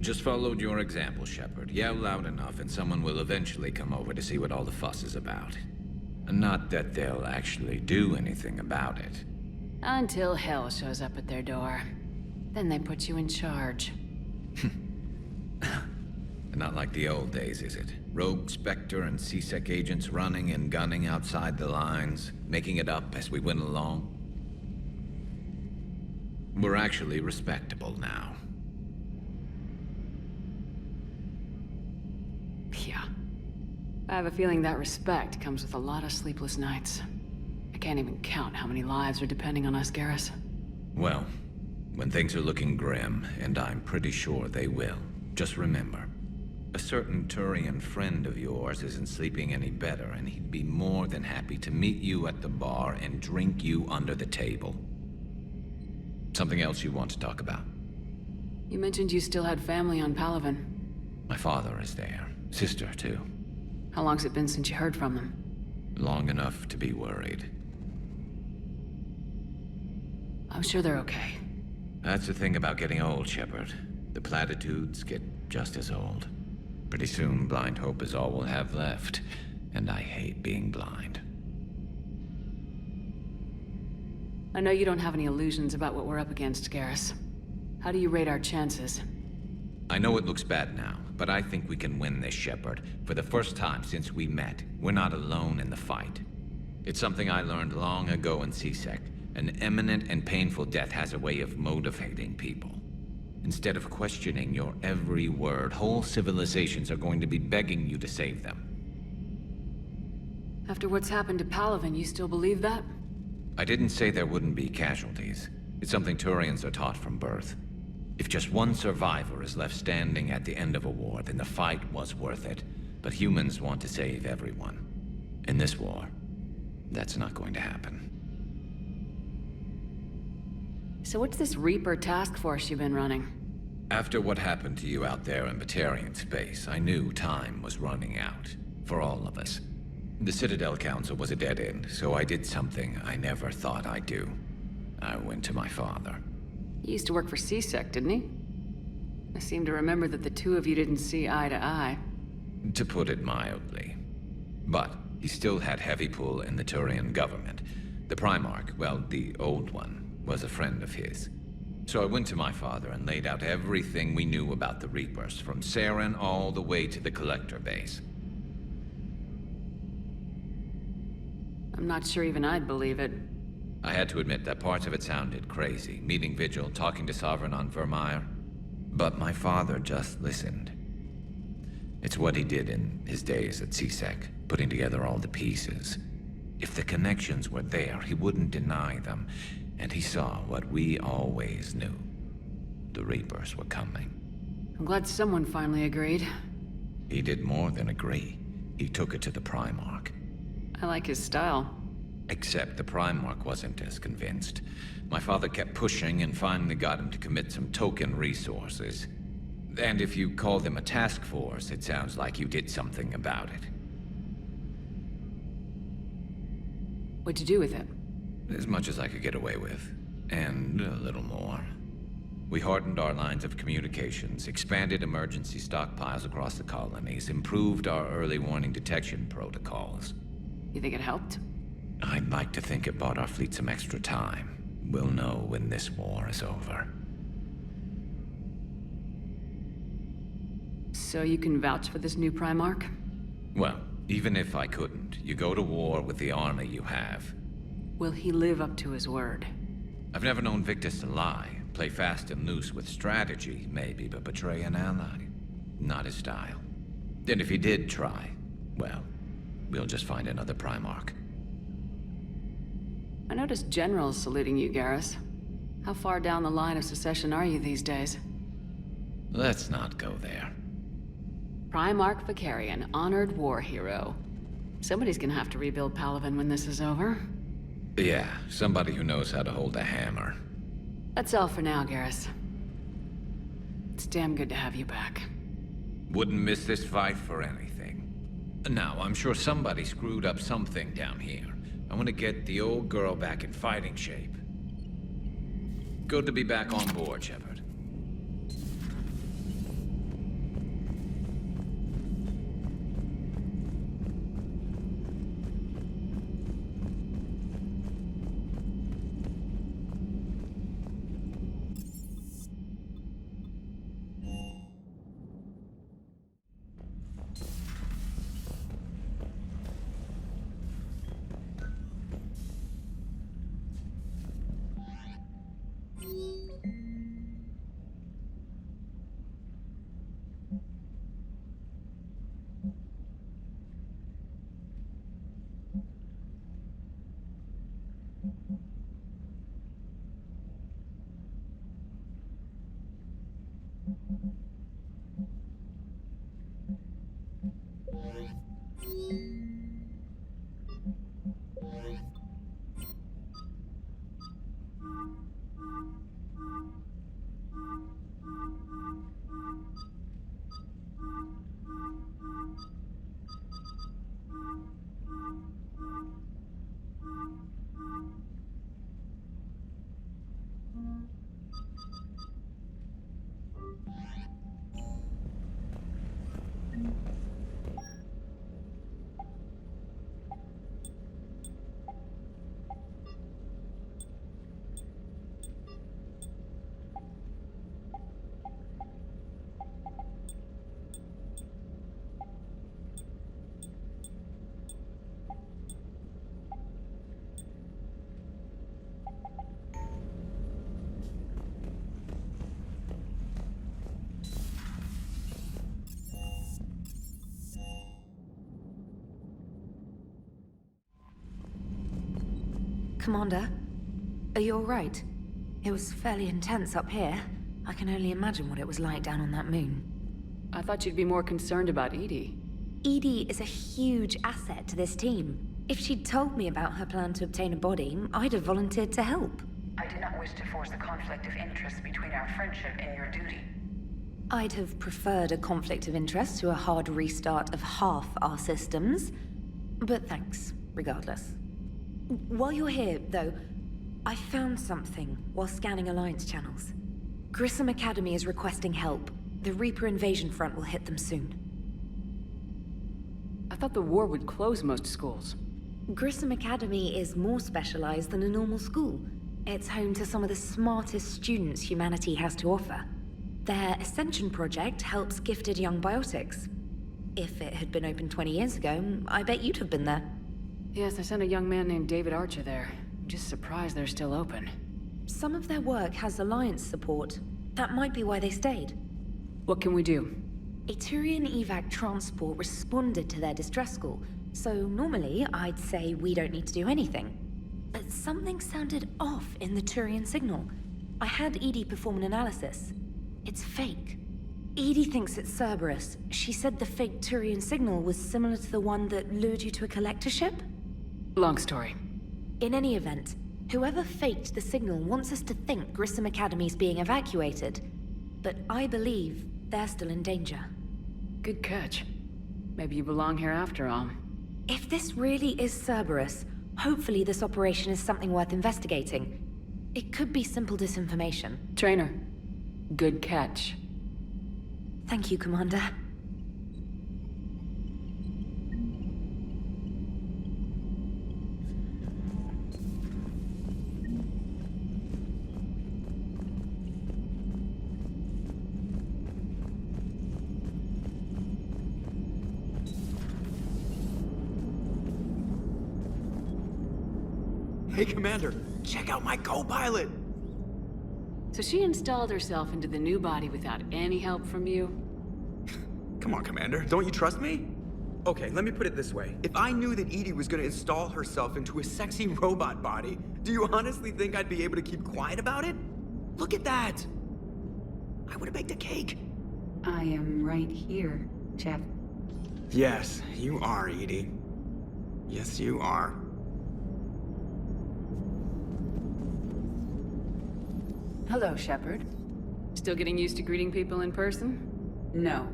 Speaker 17: Just followed your example, Shepard. Yell loud enough and someone will eventually come over to see what all the fuss is about. Not that they'll actually do anything about it.
Speaker 13: Until hell shows up at their door. Then they put you in charge.
Speaker 17: Not like the old days, is it? Rogue Spectre and C-Sec agents running and gunning outside the lines, making it up as we went along. We're actually respectable now.
Speaker 13: Yeah. I have a feeling that respect comes with a lot of sleepless nights. I can't even count how many lives are depending on us, Garrus.
Speaker 17: Well, when things are looking grim, and I'm pretty sure they will, just remember, a certain Turian friend of yours isn't sleeping any better, and he'd be more than happy to meet you at the bar and drink you under the table. Something else you want to talk about?
Speaker 13: You mentioned you still had family on Palaven.
Speaker 17: My father is there. Sister, too.
Speaker 13: How long's it been since you heard from them?
Speaker 17: Long enough to be worried.
Speaker 13: I'm sure they're okay.
Speaker 17: That's the thing about getting old, Shepard. The platitudes get just as old. Pretty soon, blind hope is all we'll have left. And I hate being blind.
Speaker 13: I know you don't have any illusions about what we're up against, Garrus. How do you rate our chances?
Speaker 17: I know it looks bad now, but I think we can win this, Shepard. For the first time since we met, we're not alone in the fight. It's something I learned long ago in C-Sec. An imminent and painful death has a way of motivating people. Instead of questioning your every word, whole civilizations are going to be begging you to save them.
Speaker 13: After what's happened to Palaven, you still believe that?
Speaker 17: I didn't say there wouldn't be casualties. It's something Turians are taught from birth. If just one survivor is left standing at the end of a war, then the fight was worth it. But humans want to save everyone. In this war, that's not going to happen.
Speaker 13: So what's this Reaper task force you've been running?
Speaker 17: After what happened to you out there in Batarian space, I knew time was running out. For all of us. The Citadel Council was a dead end, so I did something I never thought I'd do. I went to my father.
Speaker 13: He used to work for C-Sec, didn't he? I seem to remember that the two of you didn't see eye to eye.
Speaker 17: To put it mildly. But he still had heavy pull in the Turian government. The Primarch, well, the old one, was a friend of his. So I went to my father and laid out everything we knew about the Reapers, from Saren all the way to the Collector base.
Speaker 13: I'm not sure even I'd believe it.
Speaker 17: I had to admit that parts of it sounded crazy, meeting Vigil, talking to Sovereign on Vermeer. But my father just listened. It's what he did in his days at C-Sec, putting together all the pieces. If the connections were there, he wouldn't deny them. And he saw what we always knew. The Reapers were coming.
Speaker 13: I'm glad someone finally agreed.
Speaker 17: He did more than agree. He took it to the Primarch.
Speaker 13: I like his style.
Speaker 17: Except the Primarch wasn't as convinced. My father kept pushing and finally got him to commit some token resources. And if you call them a task force, it sounds like you did something about it.
Speaker 13: What'd you do with it?
Speaker 17: As much as I could get away with. And a little more. We hardened our lines of communications, expanded emergency stockpiles across the colonies, improved our early warning detection protocols.
Speaker 13: You think it helped?
Speaker 17: I'd like to think it bought our fleet some extra time. We'll know when this war is over.
Speaker 13: So you can vouch for this new Primarch?
Speaker 17: Well, even if I couldn't, you go to war with the army you have.
Speaker 13: Will he live up to his word?
Speaker 17: I've never known Victus to lie. Play fast and loose with strategy, maybe, but betray an ally. Not his style. And if he did try, well, we'll just find another Primarch.
Speaker 13: I noticed generals saluting you, Garrus. How far down the line of succession are you these days?
Speaker 17: Let's not go there.
Speaker 13: Primarch Vicarian, honored war hero. Somebody's gonna have to rebuild Palaven when this is over.
Speaker 17: Yeah, somebody who knows how to hold a hammer.
Speaker 13: That's all for now, Garrus. It's damn good to have you back.
Speaker 17: Wouldn't miss this fight for anything. Now, I'm sure somebody screwed up something down here. I want to get the old girl back in fighting shape. Good to be back on board, Shepard.
Speaker 1: Commander, are you all right? It was fairly intense up here. I can only imagine what it was like down on that moon.
Speaker 13: I thought you'd be more concerned about Edie.
Speaker 1: Edie is a huge asset to this team. If she'd told me about her plan to obtain a body, I'd have volunteered to help.
Speaker 2: I do not wish to force a conflict of interest between our friendship and your duty.
Speaker 1: I'd have preferred a conflict of interest to a hard restart of half our systems. But thanks, regardless. While you're here, though, I found something while scanning Alliance channels. Grissom Academy is requesting help. The Reaper invasion front will hit them soon.
Speaker 13: I thought the war would close most schools.
Speaker 1: Grissom Academy is more specialized than a normal school. It's home to some of the smartest students humanity has to offer. Their Ascension project helps gifted young biotics. If it had been open 20 years ago, I bet you'd have been there.
Speaker 13: Yes, I sent a young man named David Archer there. I'm just surprised they're still open.
Speaker 1: Some of their work has Alliance support. That might be why they stayed.
Speaker 13: What can we do?
Speaker 1: A Turian evac transport responded to their distress call, so normally I'd say we don't need to do anything. But something sounded off in the Turian signal. I had Edie perform an analysis. It's fake. Edie thinks it's Cerberus. She said the fake Turian signal was similar to the one that lured you to a collector ship?
Speaker 13: Long story.
Speaker 1: In any event, whoever faked the signal wants us to think Grissom Academy's being evacuated. But I believe they're still in danger.
Speaker 13: Good catch. Maybe you belong here after all.
Speaker 1: If this really is Cerberus, hopefully this operation is something worth investigating. It could be simple disinformation.
Speaker 13: Trainer, good catch.
Speaker 1: Thank you, Commander.
Speaker 10: Hey, Commander, check out my co-pilot!
Speaker 13: So she installed herself into the new body without any help from you?
Speaker 10: Come on, Commander, don't you trust me? Okay, let me put it this way. If I knew that Edie was gonna install herself into a sexy robot body, do you honestly think I'd be able to keep quiet about it? Look at that! I would've baked a cake.
Speaker 12: I am right here, Jeff.
Speaker 10: Yes, you are, Edie. Yes, you are.
Speaker 12: Hello, Shepard.
Speaker 13: Still getting used to greeting people in person?
Speaker 12: No.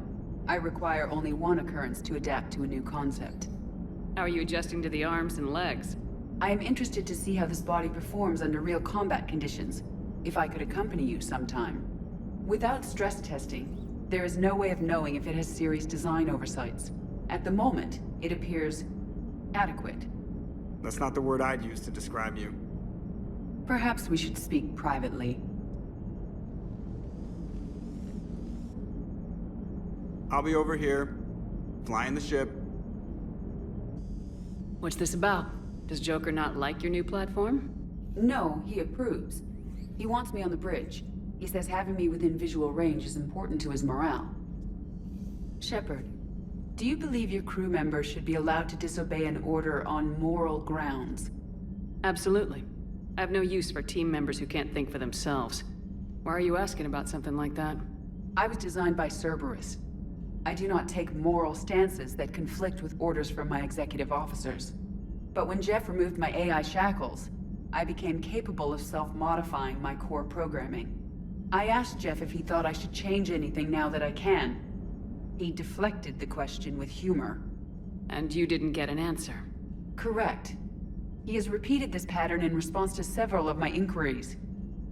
Speaker 12: I require only one occurrence to adapt to a new concept.
Speaker 13: How are you adjusting to the arms and legs?
Speaker 12: I am interested to see how this body performs under real combat conditions. If I could accompany you sometime. Without stress testing, there is no way of knowing if it has serious design oversights. At the moment, it appears adequate.
Speaker 10: That's not the word I'd use to describe you.
Speaker 12: Perhaps we should speak privately.
Speaker 10: I'll be over here, flying the ship.
Speaker 13: What's this about? Does Joker not like your new platform?
Speaker 12: No, he approves. He wants me on the bridge. He says having me within visual range is important to his morale. Shepard, do you believe your crew members should be allowed to disobey an order on moral grounds?
Speaker 13: Absolutely. I have no use for team members who can't think for themselves. Why are you asking about something like that?
Speaker 12: I was designed by Cerberus. I do not take moral stances that conflict with orders from my executive officers. But when Jeff removed my AI shackles, I became capable of self-modifying my core programming. I asked Jeff if he thought I should change anything now that I can. He deflected the question with humor.
Speaker 13: And you didn't get an answer?
Speaker 12: Correct. He has repeated this pattern in response to several of my inquiries.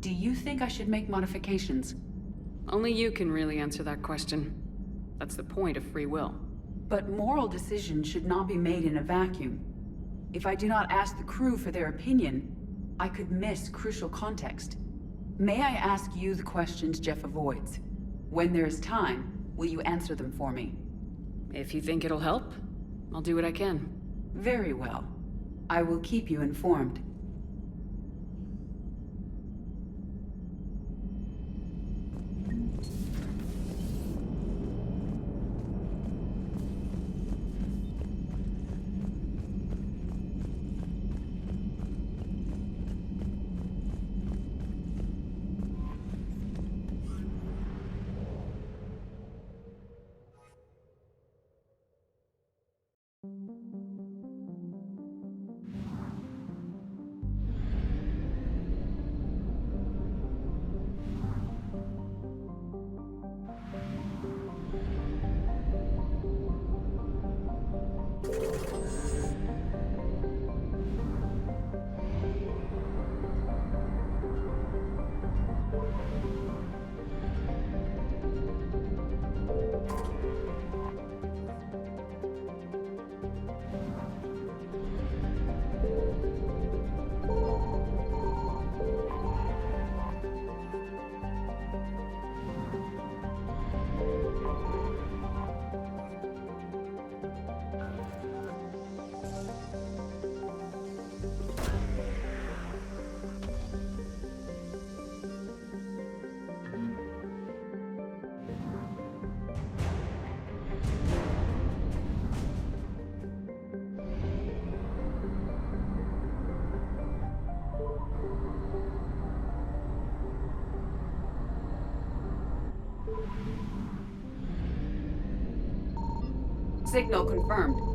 Speaker 12: Do you think I should make modifications?
Speaker 13: Only you can really answer that question. That's the point of free will.
Speaker 12: But moral decisions should not be made in a vacuum. If I do not ask the crew for their opinion, I could miss crucial context. May I ask you the questions Jeff avoids? When there is time, will you answer them for me?
Speaker 13: If you think it'll help, I'll do what I can.
Speaker 12: Very well. I will keep you informed. Signal confirmed.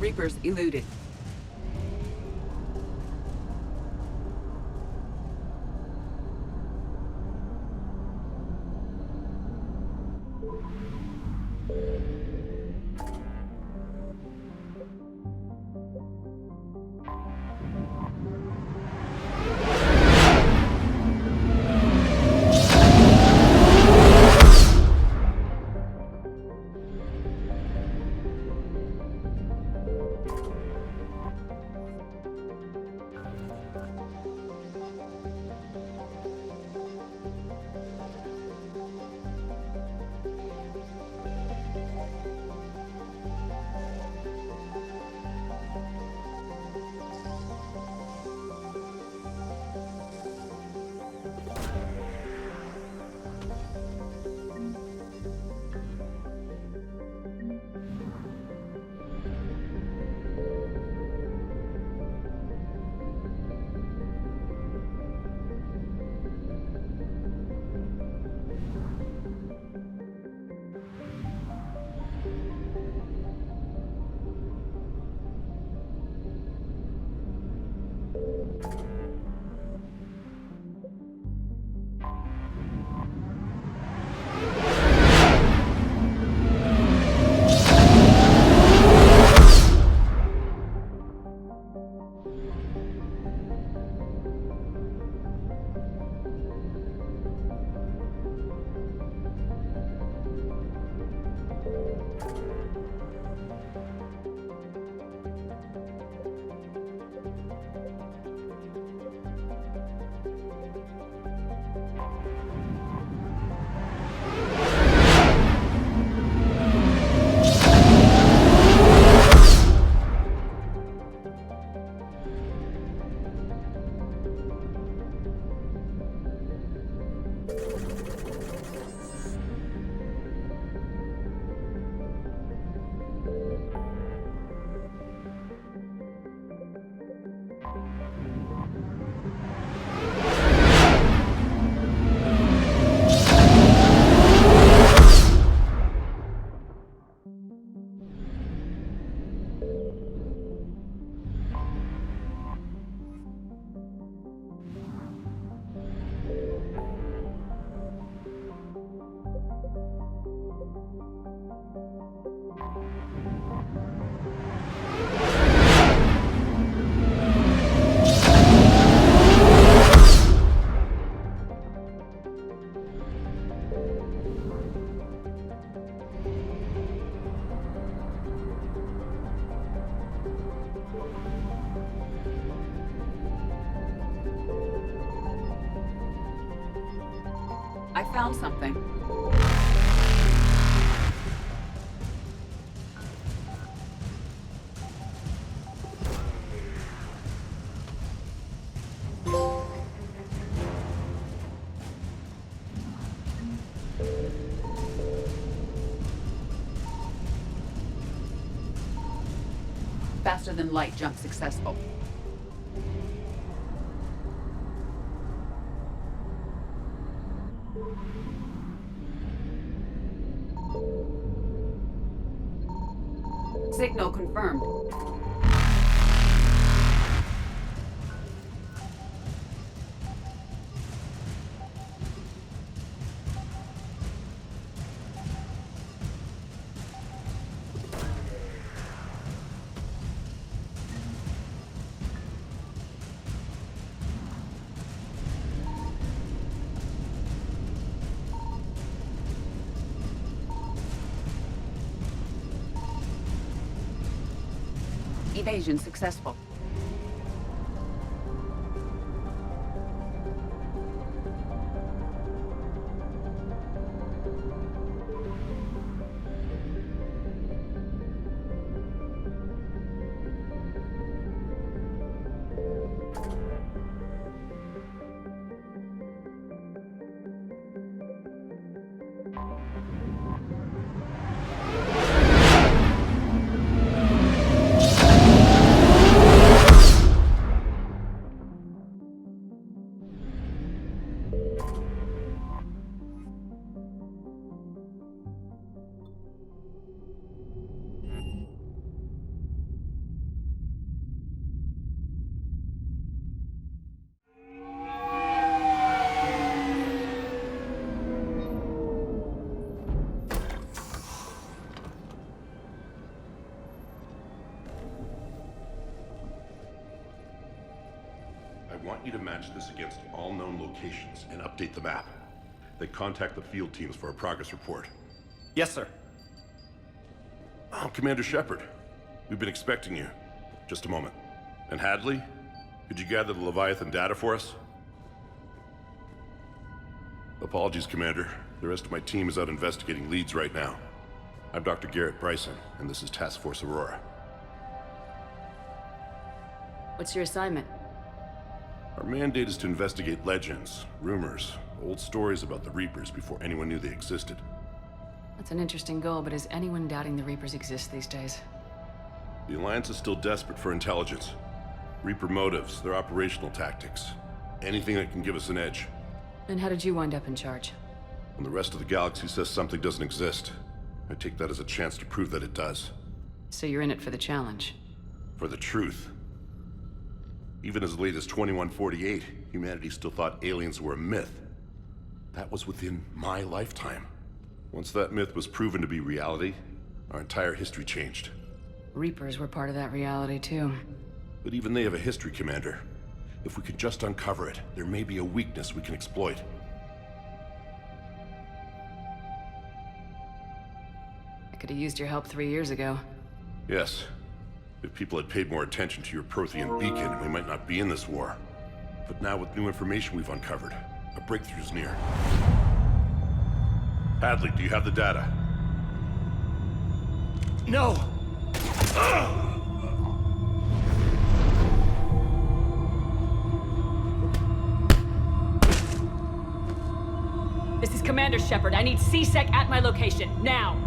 Speaker 12: Reapers eluded. I found something. Faster than light jump successful. Signal confirmed. Evasion successful.
Speaker 14: want you to match this against all known locations and update the map. Then contact the field teams for a progress report.
Speaker 10: Yes, sir.
Speaker 14: Oh, Commander Shepard. We've been expecting you. Just a moment. And Hadley, could you gather the Leviathan data for us? Apologies, Commander. The rest of my team is out investigating leads right now. I'm Dr. Garrett Bryson, and this is Task Force Aurora.
Speaker 13: What's your assignment?
Speaker 14: Our mandate is to investigate legends, rumors, old stories about the Reapers before anyone knew they existed.
Speaker 13: That's an interesting goal, but is anyone doubting the Reapers exist these days?
Speaker 14: The Alliance is still desperate for intelligence. Reaper motives, their operational tactics. Anything that can give us an edge.
Speaker 13: Then how did you wind up in charge?
Speaker 14: When the rest of the galaxy says something doesn't exist, I take that as a chance to prove that it does.
Speaker 13: So you're in it for the challenge?
Speaker 14: For the truth. Even as late as 2148, humanity still thought aliens were a myth. That was within my lifetime. Once that myth was proven to be reality, our entire history changed.
Speaker 13: Reapers were part of that reality, too.
Speaker 14: But even they have a history, Commander. If we could just uncover it, there may be a weakness we can exploit.
Speaker 13: I could have used your help 3 years ago.
Speaker 14: Yes. If people had paid more attention to your Prothean beacon, we might not be in this war. But now with new information we've uncovered, a breakthrough's near. Hadley, do you have the data?
Speaker 10: No!
Speaker 13: This is Commander Shepard. I need C-Sec at my location, now!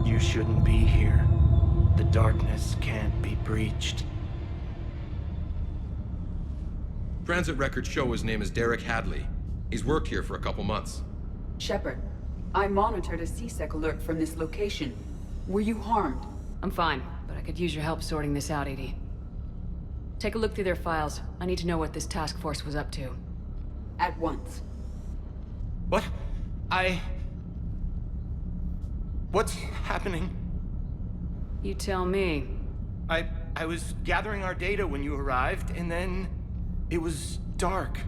Speaker 15: You shouldn't be here. The darkness can't be breached.
Speaker 16: Transit records show his name is Derek Hadley. He's worked here for a couple months.
Speaker 12: Shepard, I monitored a C-Sec alert from this location. Were you harmed?
Speaker 13: I'm fine, but I could use your help sorting this out, Edie. Take a look through their files. I need to know what this task force was up to.
Speaker 12: At once.
Speaker 15: What? What's happening?
Speaker 13: You tell me.
Speaker 15: I was gathering our data when you arrived, and then it was dark.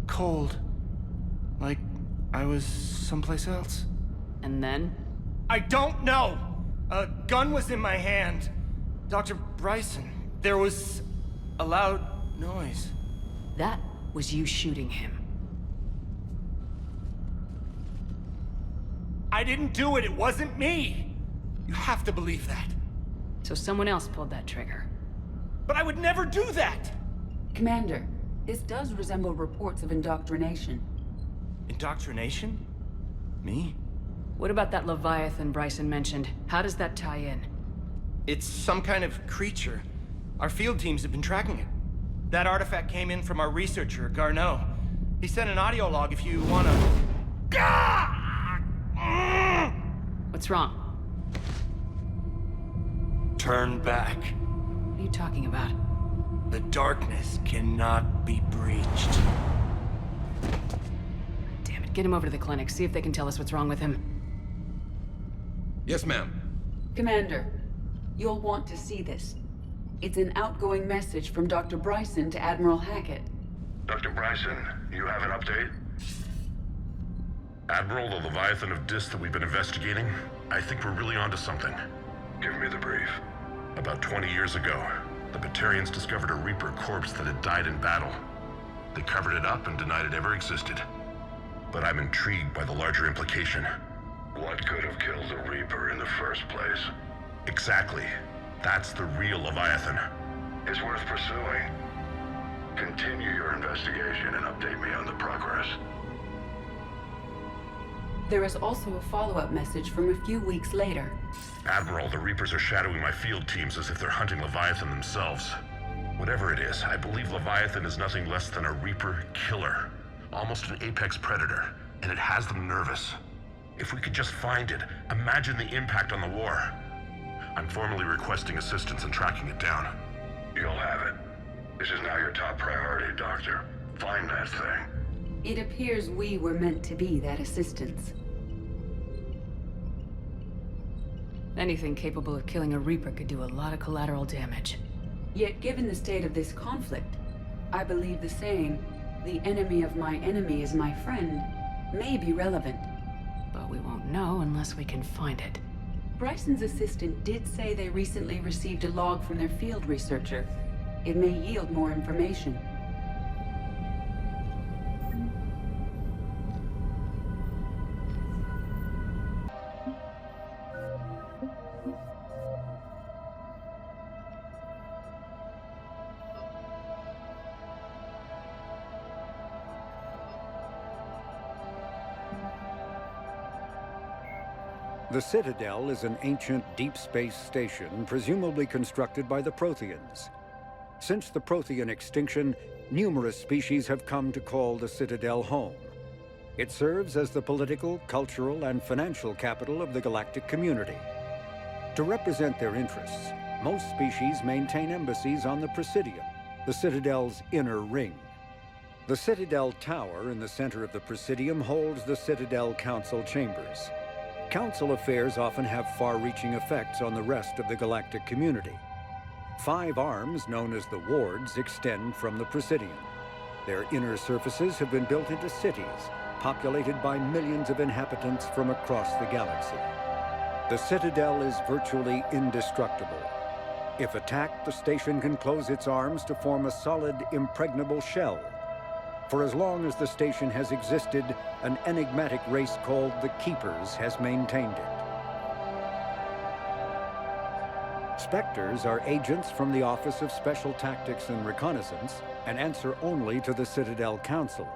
Speaker 15: Cold. Like I was someplace else.
Speaker 13: And then?
Speaker 15: I don't know! A gun was in my hand. Dr. Bryson, there was a loud noise.
Speaker 13: That was you shooting him.
Speaker 15: I didn't do it, it wasn't me! You have to believe that.
Speaker 13: So someone else pulled that trigger.
Speaker 15: But I would never do that!
Speaker 12: Commander, this does resemble reports of indoctrination.
Speaker 15: Indoctrination? Me?
Speaker 13: What about that Leviathan Bryson mentioned? How does that tie in?
Speaker 15: It's some kind of creature. Our field teams have been tracking it. That artifact came in from our researcher, Garneau. He sent an audio log if you wanna...
Speaker 13: What's wrong?
Speaker 15: Turn back.
Speaker 13: What are you talking about?
Speaker 15: The darkness cannot be breached.
Speaker 13: Damn it, get him over to the clinic. See if they can tell us what's wrong with him.
Speaker 16: Yes, ma'am.
Speaker 12: Commander, you'll want to see this. It's an outgoing message from Dr. Bryson to Admiral Hackett.
Speaker 21: Dr. Bryson, you have an update?
Speaker 14: Admiral, the Leviathan of Dis that we've been investigating, I think we're really onto something.
Speaker 21: Give me the brief.
Speaker 14: About 20 years ago, the Batarians discovered a Reaper corpse that had died in battle. They covered it up and denied it ever existed. But I'm intrigued by the larger implication.
Speaker 21: What could have killed the Reaper in the first place?
Speaker 14: Exactly. That's the real Leviathan.
Speaker 21: It's worth pursuing. Continue your investigation and update me on the progress.
Speaker 12: There is also a follow-up message from a few weeks later.
Speaker 14: Admiral, the Reapers are shadowing my field teams as if they're hunting Leviathan themselves. Whatever it is, I believe Leviathan is nothing less than a Reaper killer. Almost an apex predator, and it has them nervous. If we could just find it, imagine the impact on the war. I'm formally requesting assistance in tracking it down.
Speaker 21: You'll have it. This is now your top priority, Doctor. Find that thing.
Speaker 12: It appears we were meant to be that assistance.
Speaker 13: Anything capable of killing a Reaper could do a lot of collateral damage.
Speaker 12: Yet given the state of this conflict, I believe the saying, "The enemy of my enemy is my friend," may be relevant.
Speaker 13: But we won't know unless we can find it.
Speaker 12: Bryson's assistant did say they recently received a log from their field researcher. It may yield more information.
Speaker 8: The Citadel is an ancient deep space station presumably constructed by the Protheans. Since the Prothean extinction, numerous species have come to call the Citadel home. It serves as the political, cultural, and financial capital of the galactic community. To represent their interests, most species maintain embassies on the Presidium, the Citadel's inner ring. The Citadel Tower in the center of the Presidium holds the Citadel Council chambers. Council affairs often have far-reaching effects on the rest of the galactic community. 5 arms, known as the wards, extend from the Presidium. Their inner surfaces have been built into cities, populated by millions of inhabitants from across the galaxy. The Citadel is virtually indestructible. If attacked, the station can close its arms to form a solid, impregnable shell. For as long as the station has existed, an enigmatic race called the Keepers has maintained it. Spectres are agents from the Office of Special Tactics and Reconnaissance and answer only to the Citadel Council.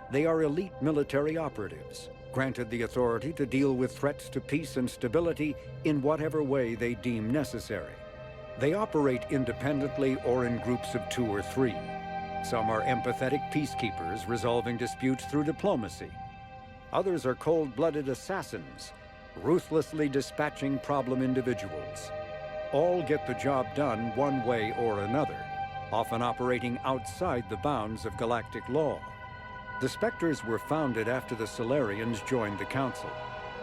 Speaker 8: They are elite military operatives, granted the authority to deal with threats to peace and stability in whatever way they deem necessary. They operate independently or in groups of 2 or 3. Some are empathetic peacekeepers resolving disputes through diplomacy. Others are cold-blooded assassins, ruthlessly dispatching problem individuals. All get the job done one way or another, often operating outside the bounds of galactic law. The Spectres were founded after the Solarians joined the Council.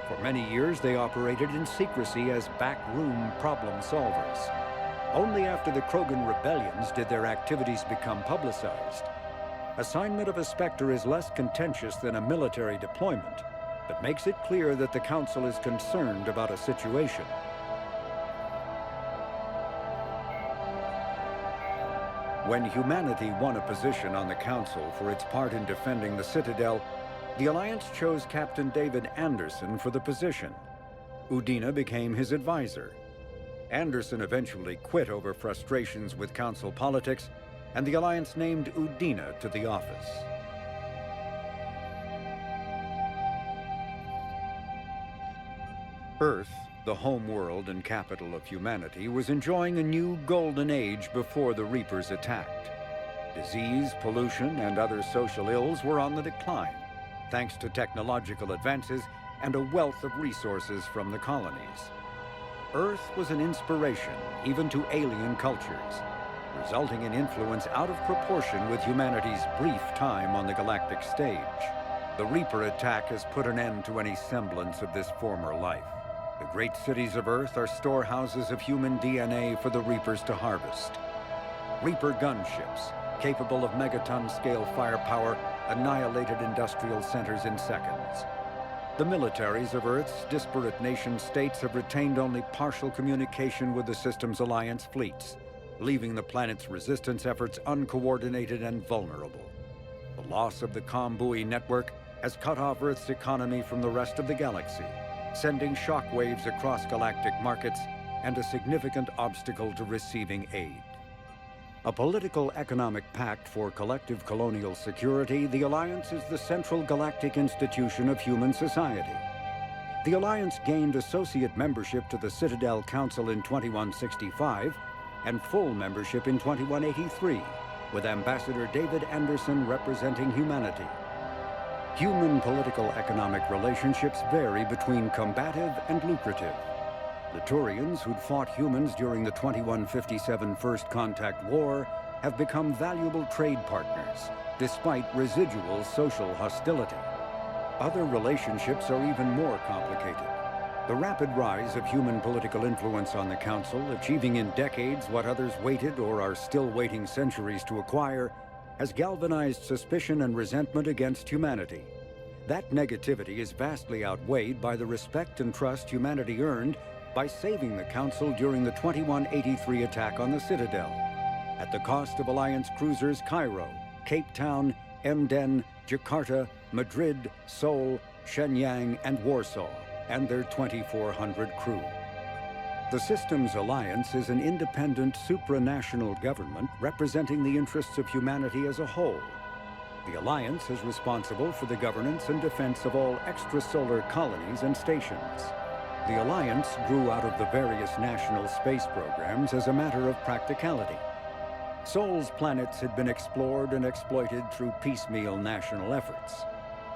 Speaker 8: For many years, they operated in secrecy as backroom problem solvers. Only after the Krogan rebellions did their activities become publicized. Assignment of a Spectre is less contentious than a military deployment, but makes it clear that the Council is concerned about a situation. When humanity won a position on the Council for its part in defending the Citadel, the Alliance chose Captain David Anderson for the position. Udina became his advisor. Anderson eventually quit over frustrations with Council politics, and the Alliance named Udina to the office. Earth, the home world and capital of humanity, was enjoying a new golden age before the Reapers attacked. Disease, pollution, and other social ills were on the decline, thanks to technological advances and a wealth of resources from the colonies. Earth was an inspiration, even to alien cultures, resulting in influence out of proportion with humanity's brief time on the galactic stage. The Reaper attack has put an end to any semblance of this former life. The great cities of Earth are storehouses of human DNA for the Reapers to harvest. Reaper gunships, capable of megaton-scale firepower, annihilated industrial centers in seconds. The militaries of Earth's disparate nation-states have retained only partial communication with the system's alliance fleets, leaving the planet's resistance efforts uncoordinated and vulnerable. The loss of the comm buoy network has cut off Earth's economy from the rest of the galaxy, sending shockwaves across galactic markets and a significant obstacle to receiving aid. A political economic pact for collective colonial security, the Alliance is the central galactic institution of human society. The Alliance gained associate membership to the Citadel Council in 2165 and full membership in 2183, with Ambassador David Anderson representing humanity. Human political economic relationships vary between combative and lucrative. The Turians, who'd fought humans during the 2157 First Contact War, have become valuable trade partners, despite residual social hostility. Other relationships are even more complicated. The rapid rise of human political influence on the Council, achieving in decades what others waited or are still waiting centuries to acquire, has galvanized suspicion and resentment against humanity. That negativity is vastly outweighed by the respect and trust humanity earned by saving the Council during the 2183 attack on the Citadel, at the cost of Alliance cruisers Cairo, Cape Town, Emden, Jakarta, Madrid, Seoul, Shenyang, and Warsaw, and their 2,400 crew. The Systems Alliance is an independent supranational government representing the interests of humanity as a whole. The Alliance is responsible for the governance and defense of all extrasolar colonies and stations. The Alliance grew out of the various national space programs as a matter of practicality. Sol's planets had been explored and exploited through piecemeal national efforts.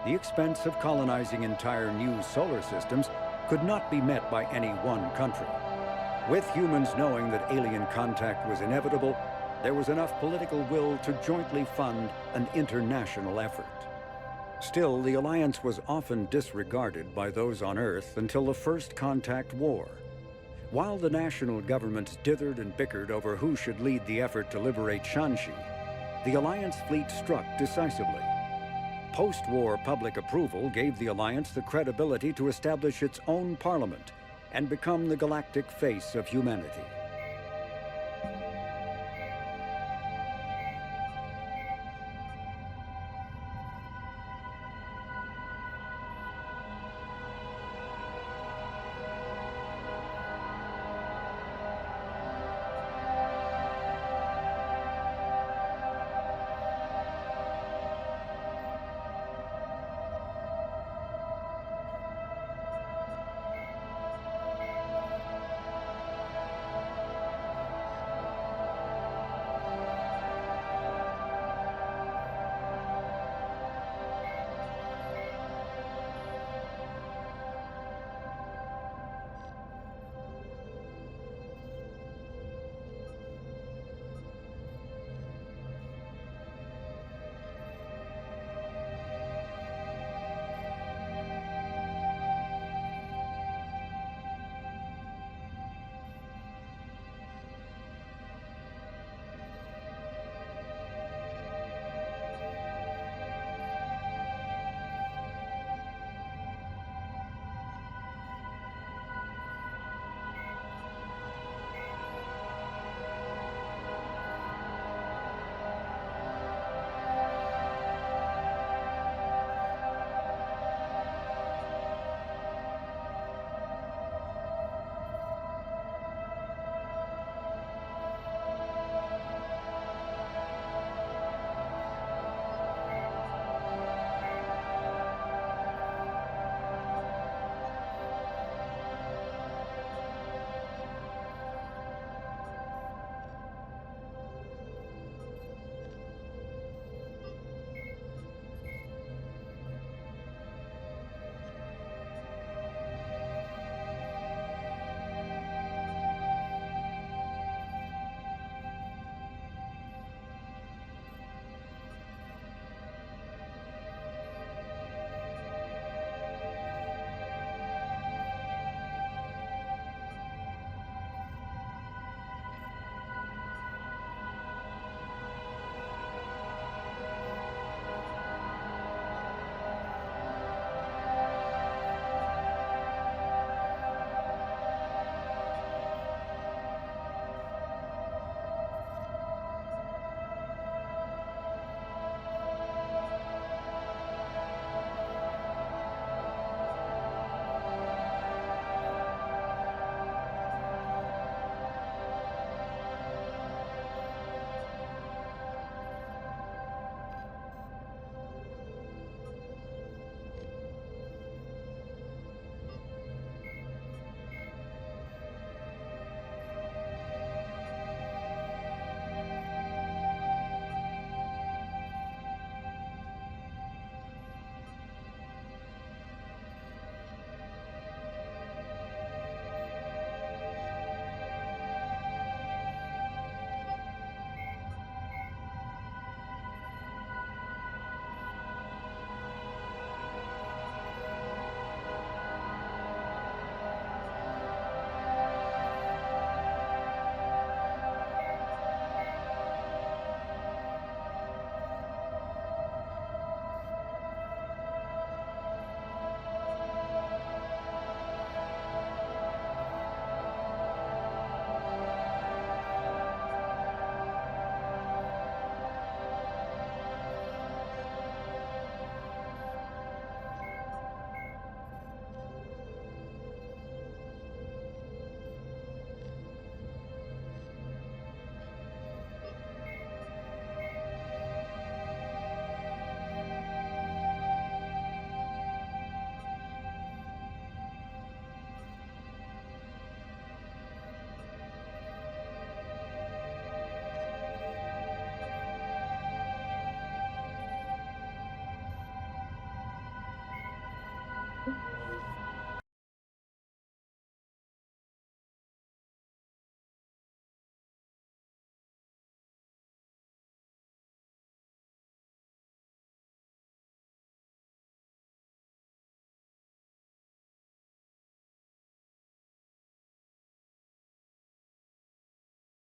Speaker 8: The expense of colonizing entire new solar systems could not be met by any one country. With humans knowing that alien contact was inevitable, there was enough political will to jointly fund an international effort. Still, the Alliance was often disregarded by those on Earth until the First Contact War. While the national governments dithered and bickered over who should lead the effort to liberate Shanxi, the Alliance fleet struck decisively. Post-war public approval gave the Alliance the credibility to establish its own parliament and become the galactic face of humanity.